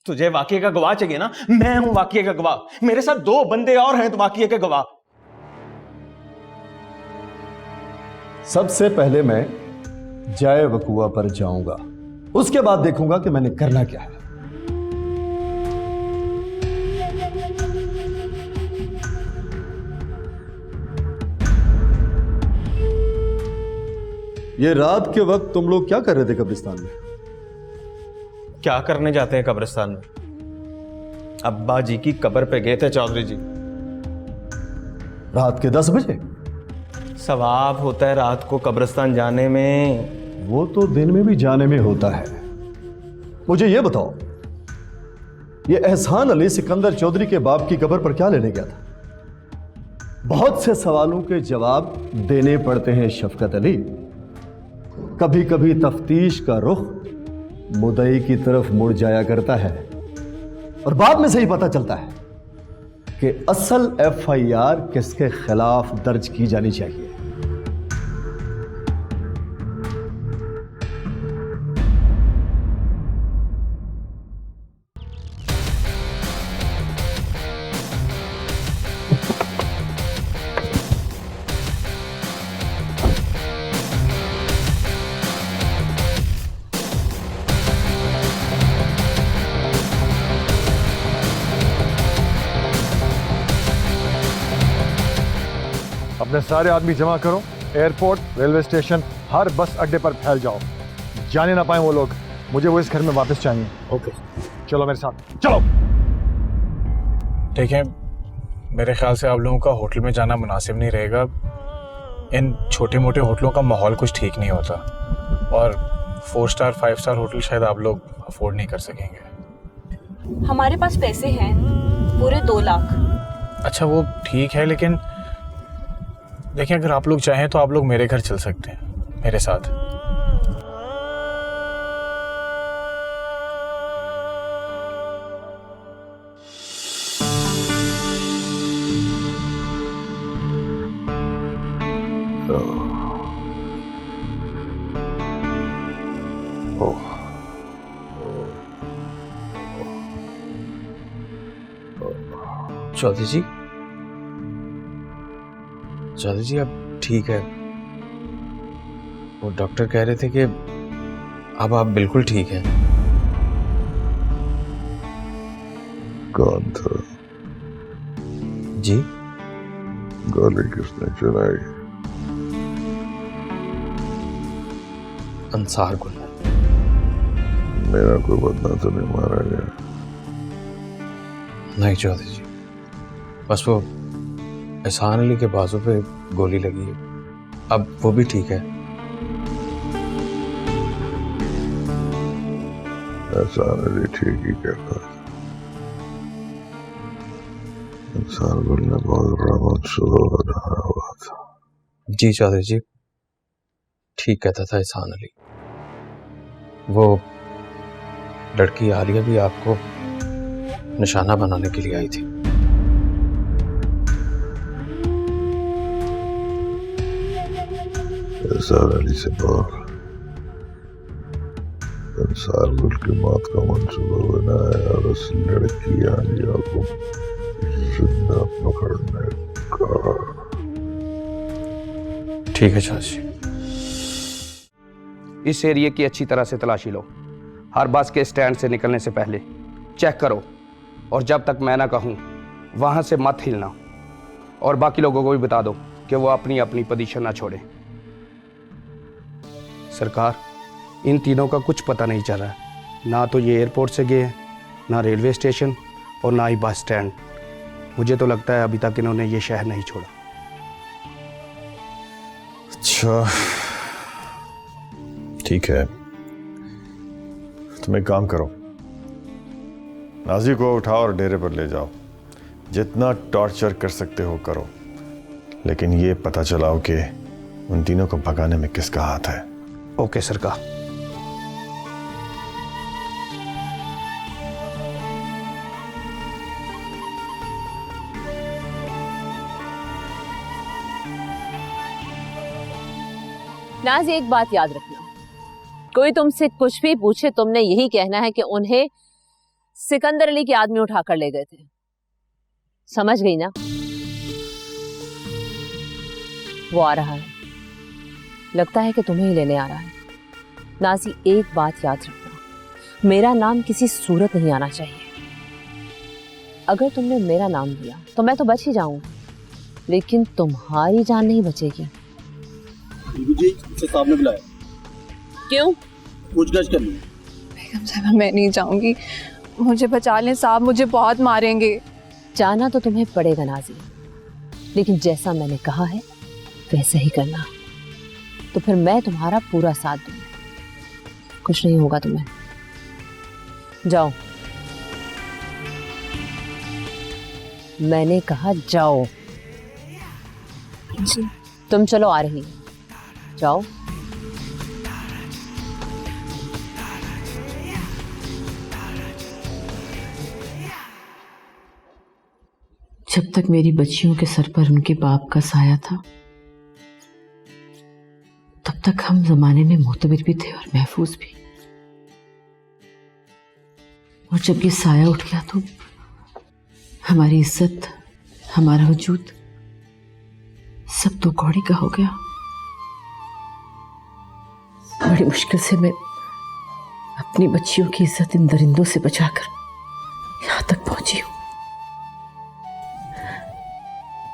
S8: तुझे वाकये का गवाह चाहिए ना, मैं हूं वाकये का गवाह। मेरे साथ 2 बंदे और हैं तो वाकये के गवाह।
S5: सबसे पहले मैं जय वकुआ पर जाऊंगा, उसके बाद देखूंगा कि मैंने करना क्या है। ये रात के वक्त तुम लोग क्या कर रहे थे कब्रिस्तान में?
S8: क्या करने जाते हैं कब्रिस्तान में? अब्बा जी की कब्र पे गए थे चौधरी जी।
S5: रात के 10 बजे?
S8: सवाब होता है रात को कब्रिस्तान जाने में।
S5: वो तो दिन में भी जाने में होता है। मुझे ये बताओ, ये एहसान अली सिकंदर चौधरी के बाप की कब्र पर क्या लेने गया था? बहुत से सवालों के जवाब देने पड़ते हैं शफकत अली। कभी कभी तफ्तीश का रुख मुद्दई की तरफ मुड़ जाया करता है और बाद में से ही पता चलता है कि असल FIR किसके खिलाफ दर्ज की जानी चाहिए।
S12: अपने सारे आदमी जमा करो, एयरपोर्ट, रेलवे स्टेशन, हर बस अड्डे पर फैल जाओ। जाने ना पाए वो लोग। मुझे वो इस घर में वापस चाहिए। ओके, चलो मेरे साथ, चलो।
S13: ठीक है, मेरे ख्याल से आप लोगों का होटल में जाना मुनासिब नहीं रहेगा। इन छोटे मोटे होटलों का माहौल कुछ ठीक नहीं होता और 4 स्टार 5 स्टार होटल शायद आप लोग अफोर्ड नहीं कर सकेंगे।
S9: हमारे पास पैसे हैं, पूरे 2 लाख।
S13: अच्छा, वो ठीक है, लेकिन देखिए अगर आप लोग चाहें तो आप लोग मेरे घर चल सकते हैं मेरे साथ।
S8: चौधरी जी, चौधरी जी अब ठीक है। वो डॉक्टर कह रहे थे कि अब आप बिल्कुल ठीक हैं।
S3: कौन था?
S8: जी,
S3: गोली किसने चलाई?
S8: अंसार गुल।
S3: मेरा कोई बंदा तो नहीं मारा गया?
S8: नहीं चौधरी जी, बस वो एहसान अली के बाजू पे गोली लगी है, अब वो भी ठीक है।
S3: एहसान अली ठीक ही कहता। सारगुल ने बहुत बड़ा मंसूबा बनाया हुआ था।
S8: जी चौधरी जी, ठीक कहता था एहसान अली। वो लड़की आलिया भी आपको निशाना बनाने के लिए आई थी।
S3: एहसान अली से बाहर सारगुल की मौत का मंसूबा बनाया और उस लड़की आलिया को जिंदा पकड़ने का।
S8: ठीक है चाची।
S14: इस एरिया की अच्छी तरह से तलाशी लो। हर बस के स्टैंड से निकलने से पहले चेक करो, और जब तक मैं ना कहूँ वहाँ से मत हिलना। और बाकी लोगों को भी बता दो कि वो अपनी अपनी पोजीशन ना छोड़े। सरकार, इन तीनों का कुछ पता नहीं चल रहा है। ना तो ये एयरपोर्ट से गए हैं, ना रेलवे स्टेशन, और ना ही बस स्टैंड। मुझे तो लगता है अभी तक इन्होंने ये शहर नहीं छोड़ा।
S12: अच्छा ठीक है, तुम एक काम करो, नाजी को उठाओ और डेरे पर ले जाओ। जितना टॉर्चर कर सकते हो करो, लेकिन ये पता चलाओ कि उन तीनों को भगाने में किसका हाथ है।
S14: ओके सरकार।
S1: नाज, एक बात याद रखना, कोई तुमसे कुछ भी पूछे तुमने यही कहना है कि उन्हें सिकंदर अली के आदमी उठाकर ले गए थे। समझ गई ना? वो आ रहा है, लगता है कि तुम्हें ही लेने आ रहा है। नाजी, एक बात याद रखना, मेरा नाम किसी सूरत नहीं आना चाहिए। अगर तुमने मेरा नाम लिया तो मैं तो बच ही जाऊंगी, लेकिन तुम्हारी जान नहीं बचेगी।
S5: जी से साहब ने बुलाया।
S1: क्यों?
S5: पूछताछ करनी।
S4: बेगम साहबा, मैं नहीं जाऊंगी, मुझे बचा लें साहब, मुझे बहुत मारेंगे।
S1: जाना तो तुम्हें पड़ेगा नाजी, लेकिन जैसा मैंने कहा है वैसे ही करना, तो फिर मैं तुम्हारा पूरा साथ दूंगी। कुछ नहीं होगा तुम्हें। जाओ, मैंने कहा जाओ।
S4: जी।
S1: तुम चलो, आ रही है, जाओ।
S2: जब तक मेरी बच्चियों के सर पर उनके बाप का साया था, तब तक हम जमाने में मोतबर भी थे और महफूज भी। और जब ये साया उठ गया तो हमारी इज्जत, हमारा वजूद सब दो कौड़ी का हो गया। बड़ी मुश्किल से मैं अपनी बच्चियों की इज्जत इन दरिंदों से बचाकर यहां तक पहुंची हूं।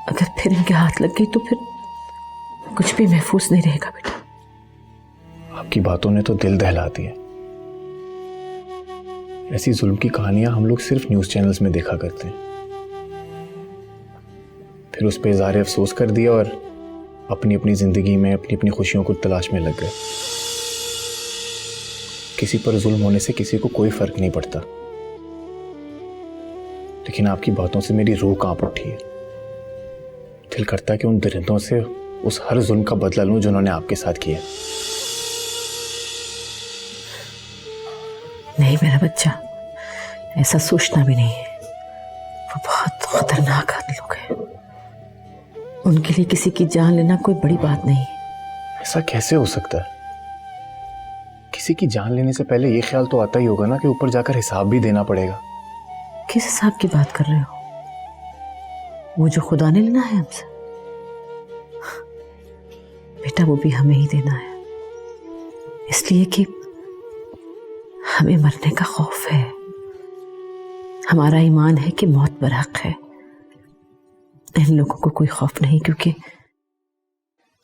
S2: अगर फिर इनके हाथ लग गई तो फिर कुछ भी महफूज नहीं रहेगा बेटा।
S13: आपकी बातों ने तो दिल दहला दिया। ऐसी जुल्म की कहानियां हम लोग सिर्फ न्यूज चैनल्स में देखा करते हैं, फिर उस पर इज़हार अफसोस कर दिया और अपनी अपनी जिंदगी में अपनी अपनी खुशियों को तलाश में लग गए। किसी पर जुल्म होने से किसी को कोई फर्क नहीं पड़ता, लेकिन आपकी बातों से मेरी रूह कांप उठी है। दिल करता है कि उन दरिंदों से उस हर जुल्म का बदला लूं जिन्होंने आपके साथ किया।
S2: नहीं मेरा बच्चा, ऐसा सोचना भी नहीं है। वो बहुत खतरनाक आदमी लोग हैं, उनके लिए किसी की जान लेना कोई बड़ी बात नहीं है।
S13: ऐसा कैसे हो सकता है? किसी की जान लेने से पहले ये ख्याल तो आता ही होगा ना कि ऊपर जाकर हिसाब भी देना पड़ेगा।
S2: किस हिसाब की बात कर रहे हो? वो जो खुदा ने लेना है हमसे, बेटा वो भी हमें ही देना है, इसलिए कि हमें मरने का खौफ है। हमारा ईमान है कि मौत बरहक है। इन लोगों को कोई खौफ नहीं, क्योंकि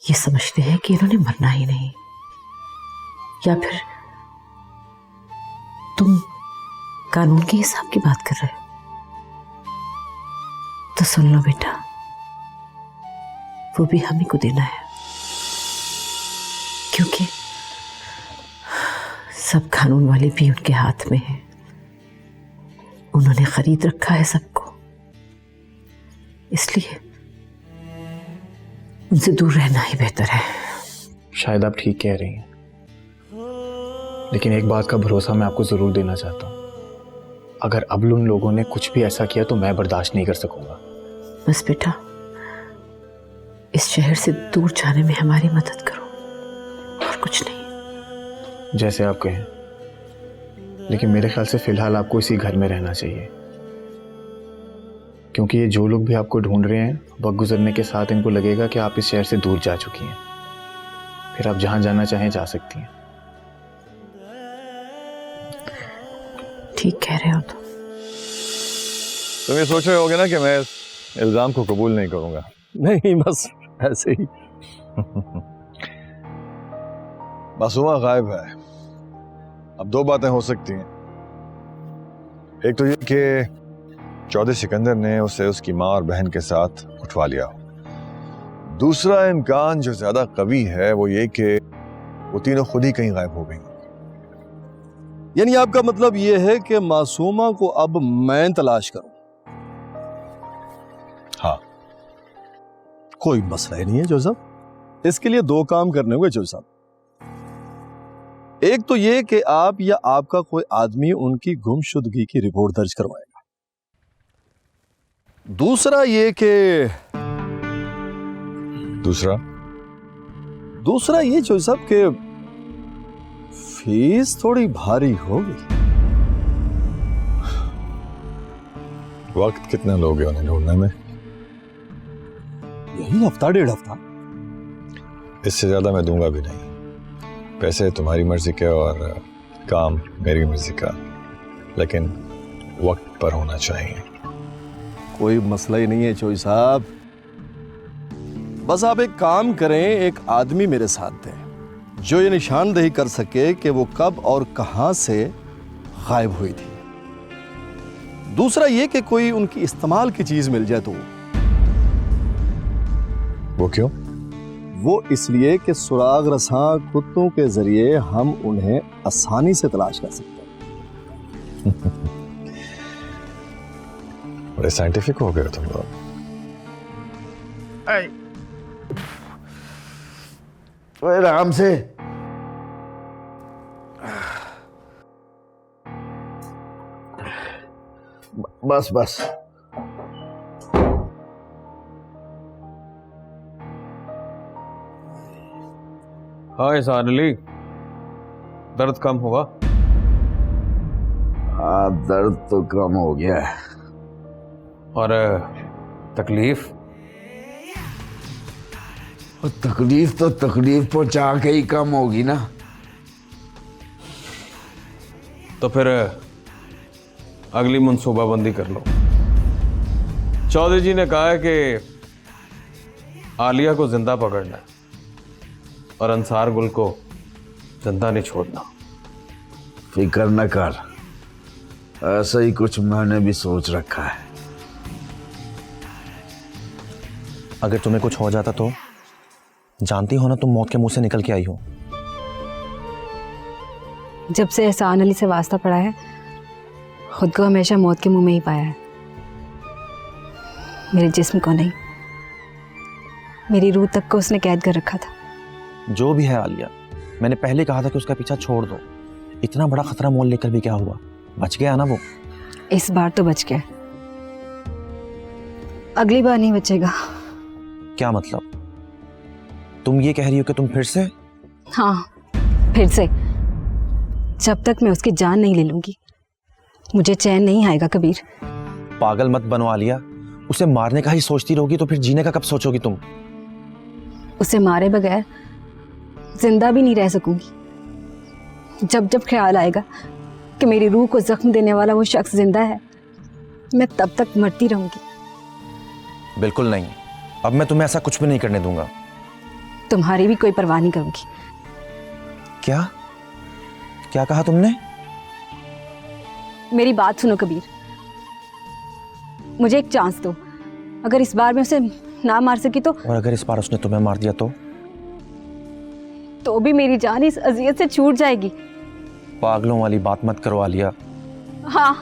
S2: ये समझते हैं कि इन्होंने मरना ही नहीं। या फिर तुम कानून के हिसाब की बात कर रहे हो? तो सुन लो बेटा, वो भी हम ही को देना है, क्योंकि सब कानून वाले भी उनके हाथ में है। उन्होंने खरीद रखा है सबको। इसलिए उनसे दूर रहना ही बेहतर है।
S13: शायद आप ठीक कह रही हैं, लेकिन एक बात का भरोसा मैं आपको ज़रूर देना चाहता हूँ, अगर अब उन लोगों ने कुछ भी ऐसा किया तो मैं बर्दाश्त नहीं कर सकूंगा।
S2: बस बेटा, इस शहर से दूर जाने में हमारी मदद करो, और कुछ नहीं।
S13: जैसे आप कहें, लेकिन मेरे ख्याल से फिलहाल आपको इसी घर में रहना चाहिए, क्योंकि ये जो लोग भी आपको ढूंढ रहे हैं, वक्त गुजरने के साथ इनको लगेगा कि आप इस शहर से दूर जा चुकी हैं। फिर आप जहां जाना चाहें जा सकती हैं।
S2: ठीक कह रहे हो
S12: तुम ये सोच रहे होगे ना कि मैं इस इल्जाम को कबूल नहीं करूंगा। नहीं, बस ऐसे ही। मासूमा गायब है। अब दो बातें हो सकती हैं। एक तो ये कि चौधरी सिकंदर ने उसे उसकी माँ और बहन के साथ उठवा लिया हो। दूसरा इम्कान जो ज्यादा कवी है वो ये कि वो तीनों खुद ही कहीं गायब हो गई।
S5: यानी आपका मतलब ये है कि मासूमा को अब मैं तलाश करूं?
S12: हाँ।
S5: कोई मसला ही नहीं है जोसेफ। इसके लिए दो काम करने होंगे जोसेफ। एक तो ये कि आप या आपका कोई आदमी उनकी गुमशुदगी की रिपोर्ट दर्ज करवाएगा। दूसरा ये कि दूसरा ये जोसेफ कि फीस थोड़ी भारी होगी।
S12: वक्त कितना लोगे उन्हें ढूंढने में?
S5: यही हफ्ता डेढ़ हफ्ता।
S12: इससे ज्यादा मैं दूंगा भी नहीं। पैसे तुम्हारी मर्जी के और काम मेरी मर्जी का, लेकिन वक्त पर होना चाहिए।
S5: कोई मसला ही नहीं है चोई साहब। बस आप एक काम करें, एक आदमी मेरे साथ दें जो ये निशानदेही कर सके कि वो कब और कहां से गायब हुई थी। दूसरा ये कि कोई उनकी इस्तेमाल की चीज मिल जाए तो।
S12: वो क्यों?
S5: वो इसलिए कि सुराग रसां कुत्तों के जरिए हम उन्हें आसानी से तलाश कर सकते हैं।
S12: बड़े साइंटिफिक हो गए तुम लोग।
S3: आराम से। बस बस।
S8: हाँ एहसान अली, दर्द कम हुआ?
S3: हाँ, दर्द तो कम हो गया है।
S8: और तकलीफ?
S3: और तकलीफ तो तकलीफ पहुंचा के ही कम होगी ना।
S8: तो फिर अगली मंसूबाबंदी कर लो। चौधरी जी ने कहा है कि आलिया को जिंदा पकड़ना है और अंसार गुल को जिंदा नहीं छोड़ना।
S3: फिक्र न कर, ऐसा ही कुछ मैंने भी सोच रखा है।
S15: अगर तुम्हें कुछ हो जाता तो? जानती हो ना तुम मौत के मुंह से निकल के आई हो।
S6: जब से एहसान अली से वास्ता पड़ा है, खुद को हमेशा मौत के मुंह में ही पाया है। मेरे जिस्म को नहीं, मेरी रूह तक को उसने कैद कर रखा था।
S15: जो भी है आलिया, मैंने पहले कहा था कि उसका पीछा छोड़ दो। इतना बड़ा खतरा मोल लेकर भी क्या हुआ? बच गया ना वो।
S6: इस बार तो बच गया, अगली बार नहीं बचेगा।
S15: क्या मतलब? तुम ये कह रही हो कि तुम फिर से?
S6: हाँ, फिर से। जब तक मैं उसकी जान नहीं ले लूंगी मुझे चैन नहीं आएगा। कबीर,
S15: पागल मत बनो आलिया। उसे मारने का ही सोचती रहोगी तो फिर जीने का कब सोचोगी तुम?
S6: उसे मारे बगैर जिंदा भी नहीं रह सकूंगी। जब जब ख्याल आएगा कि मेरी रूह को जख्म देने वाला वो शख्स जिंदा है, मैं तब तक मरती रहूंगी।
S15: बिल्कुल नहीं, अब मैं तुम्हें ऐसा कुछ भी नहीं करने दूंगा।
S6: तुम्हारी भी कोई परवाह नहीं करूंगी।
S15: क्या क्या कहा तुमने?
S6: मेरी बात सुनो कबीर, मुझे एक चांस दो। अगर इस बार मैं उसे ना मार सकी तो?
S15: और अगर इस बार उसने तुम्हें मार दिया तो
S6: भी मेरी जान इस अजियत से छूट जाएगी।
S15: पागलों वाली बात मत करो आलिया।
S6: हाँ,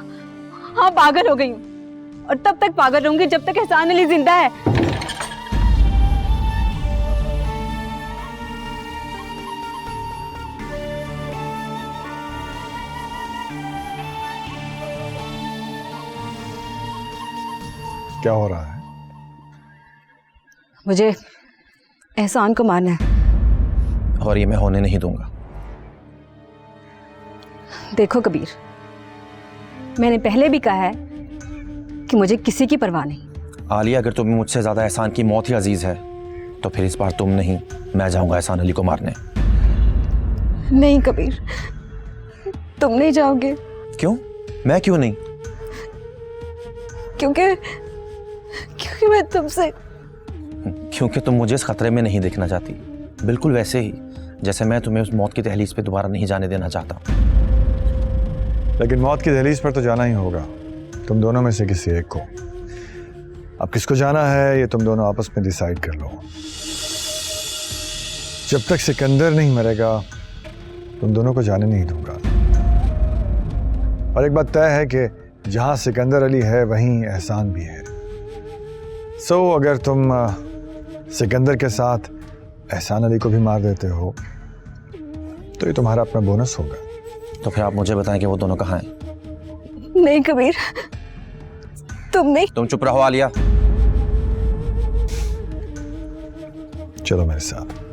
S6: पागल हो गई हूँ। और तब तक पागल रहूंगी जब तक एहसान अली जिंदा है।
S12: क्या हो रहा है?
S6: मुझे एहसान को मारना है।
S15: और ये मैं होने नहीं दूंगा।
S6: देखो कबीर, मैंने पहले भी कहा है कि मुझे किसी की परवाह नहीं।
S15: आलिया, अगर तुम्हें मुझसे ज्यादा एहसान की मौत ही अजीज है तो फिर इस बार तुम नहीं, मैं जाऊंगा एहसान अली को मारने।
S6: नहीं कबीर, तुम नहीं जाओगे।
S15: क्यों? मैं क्यों नहीं?
S6: क्योंकि मैं तुमसे,
S15: क्योंकि तुम मुझे इस खतरे में नहीं देखना चाहती, बिल्कुल वैसे ही जैसे मैं तुम्हें उस मौत की दहलीज पे दोबारा नहीं जाने देना चाहता।
S12: लेकिन मौत की दहलीज पर तो जाना ही होगा, तुम दोनों में से किसी एक को। अब किसको जाना है ये तुम दोनों आपस में डिसाइड कर लो। जब तक सिकंदर नहीं मरेगा तुम दोनों को जाने नहीं दूंगा। और एक बात तय है कि जहां सिकंदर अली है वहीं एहसान भी है। सो अगर तुम सिकंदर के साथ एहसान अली को भी मार देते हो तो ये तुम्हारा अपना बोनस होगा।
S15: तो फिर आप मुझे बताएं कि वो दोनों कहाँ हैं?
S6: नहीं कबीर, तुम नहीं।
S15: तुम चुप रहो आलिया।
S12: चलो मेरे साथ।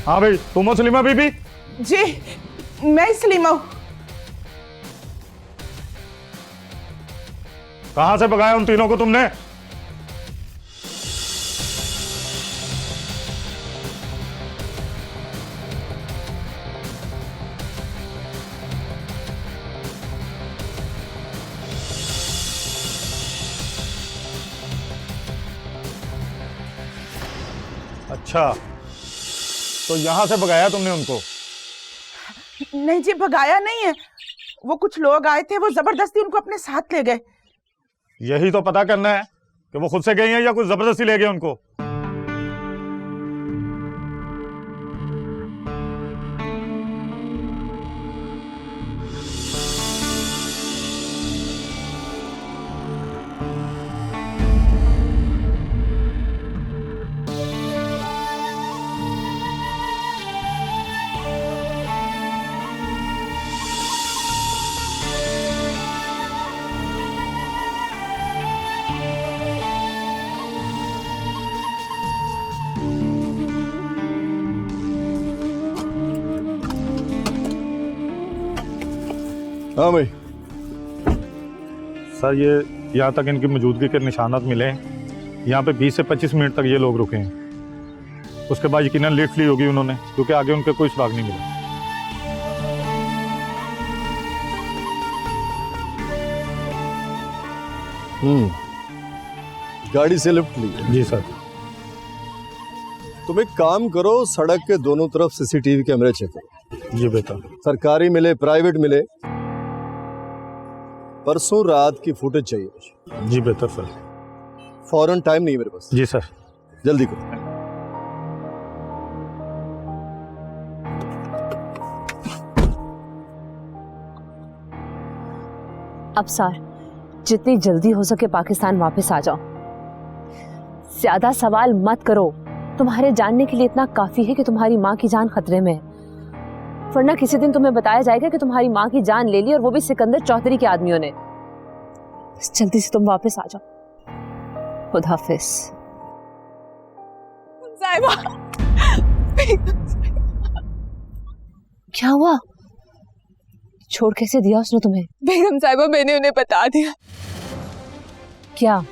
S11: हाँ भाई, तुम हो सलीमा बीबी?
S2: जी, मैं सलीमा हूँ।
S11: कहां से भगाया उन तीनों को तुमने? अच्छा, तो यहां से भगाया तुमने उनको?
S2: नहीं जी, भगाया नहीं है। वो कुछ लोग आए थे, वो जबरदस्ती उनको अपने साथ ले गए।
S11: यही तो पता करना है कि वो खुद से गई हैं या कुछ जबरदस्ती ले गए उनको।
S12: हाँ भाई।
S11: सर, ये यहाँ तक इनकी मौजूदगी के निशानात मिले हैं। यहाँ पे 20 से 25 मिनट तक ये लोग रुके हैं। उसके बाद यकीनन लिफ्ट ली होगी उन्होंने, क्योंकि आगे उनके कोई सुराग नहीं मिला।
S5: गाड़ी से लिफ्ट ली?
S11: जी सर।
S5: तुम एक काम करो, सड़क के दोनों तरफ सीसीटीवी कैमरे चेक करो।
S11: जी बेटा।
S5: सरकारी मिले, प्राइवेट मिले, परसों रात की फुटेज चाहिए मुझे।
S11: जी बेहतर सर।
S5: फौरन, टाइम नहीं है मेरे पास।
S11: जी सर।
S5: जल्दी करो।
S1: अब सर, जितनी जल्दी हो सके पाकिस्तान वापस आ जाओ। ज्यादा सवाल मत करो। तुम्हारे जानने के लिए इतना काफी है कि तुम्हारी माँ की जान खतरे में है, वरना किसी दिन तुम्हें बताया जाएगा कि तुम्हारी माँ की जान ले ली, और वो भी सिकंदर चौधरी के आदमियों ने। जल्दी से तुम वापस आ जाओ। खुदा हाफिज। क्या हुआ? छोड़ कैसे दिया उसने तुम्हें?
S4: बेगम साहिबा, मैंने उन्हें बता दिया।
S1: क्या?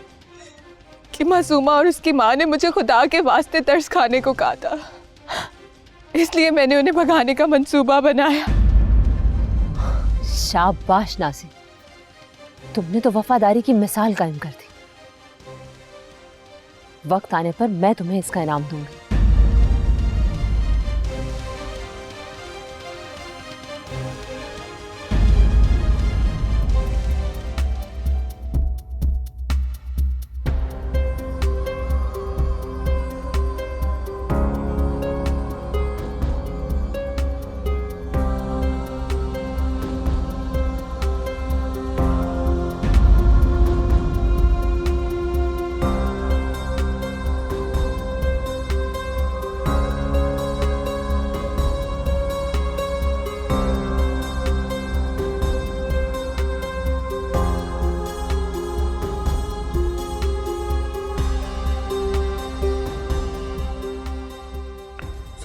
S4: कि मासूमा और उसकी माँ ने मुझे खुदा के वास्ते तरस खाने को कहा था, इसलिए मैंने उन्हें भगाने का मंसूबा बनाया।
S1: शाबाश नाज़ी, तुमने तो वफादारी की मिसाल कायम कर दी। वक्त आने पर मैं तुम्हें इसका इनाम दूंगी।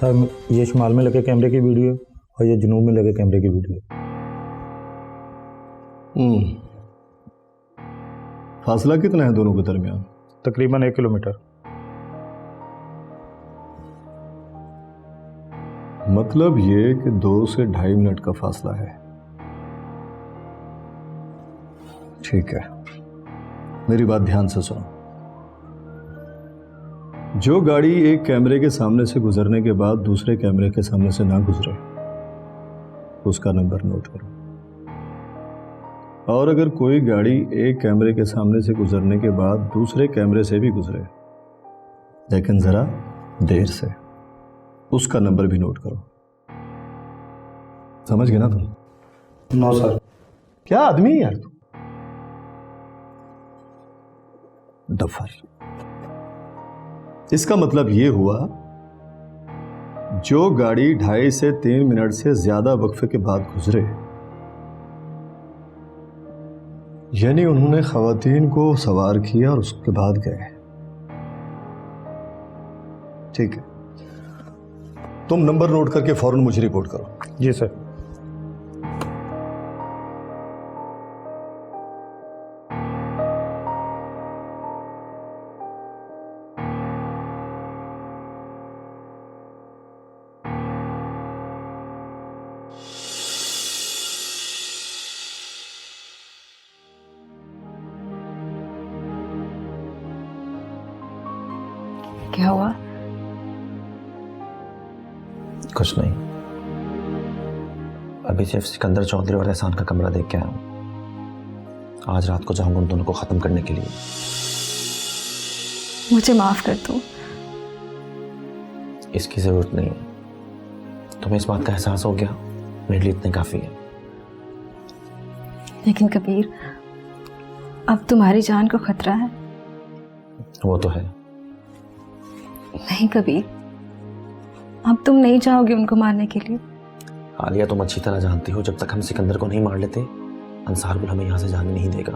S11: साहब ये शुमाल में लगे कैमरे की वीडियो है और ये जनूब में लगे कैमरे की वीडियो है।
S5: फासला कितना है दोनों के दरमियान?
S11: तकरीबन 1 किलोमीटर।
S5: मतलब ये कि 2 से 2.5 मिनट का फासला है। ठीक है, मेरी बात ध्यान से सुनो। जो गाड़ी एक कैमरे के सामने से गुजरने के बाद दूसरे कैमरे के सामने से ना गुजरे, उसका नंबर नोट करो। और अगर कोई गाड़ी एक कैमरे के सामने से गुजरने के बाद दूसरे कैमरे से भी गुजरे, लेकिन जरा देर से, उसका नंबर भी नोट करो। समझ गए ना तुम?
S11: No sir.
S5: क्या आदमी है यार तू, डफर। इसका मतलब यह हुआ जो गाड़ी 2.5 से 3 मिनट से ज्यादा वक्फे के बाद गुजरे, यानी उन्होंने खवातीन को सवार किया और उसके बाद गए। ठीक है, तुम नंबर नोट करके फौरन मुझे रिपोर्ट करो।
S11: जी सर।
S6: क्या हुआ?
S15: कुछ नहीं, अभी सिर्फ सिकंदर चौधरी और एहसान का कमरा देख के आया हूं। आज रात को जाऊंगा उन दोनों को खत्म करने के लिए।
S6: मुझे माफ कर दो।
S15: इसकी जरूरत नहीं है, तुम्हें इस बात का एहसास हो गया, मेरे लिए इतने काफी है।
S6: लेकिन कबीर, अब तुम्हारी जान को खतरा है।
S15: वो तो है।
S6: नहीं कबीर, अब तुम नहीं चाहोगे उनको मारने के लिए।
S15: आलिया, तुम अच्छी तरह जानती हो जब तक हम सिकंदर को नहीं मार लेते, अंसार गुल हमें यहाँ से जाने नहीं देगा।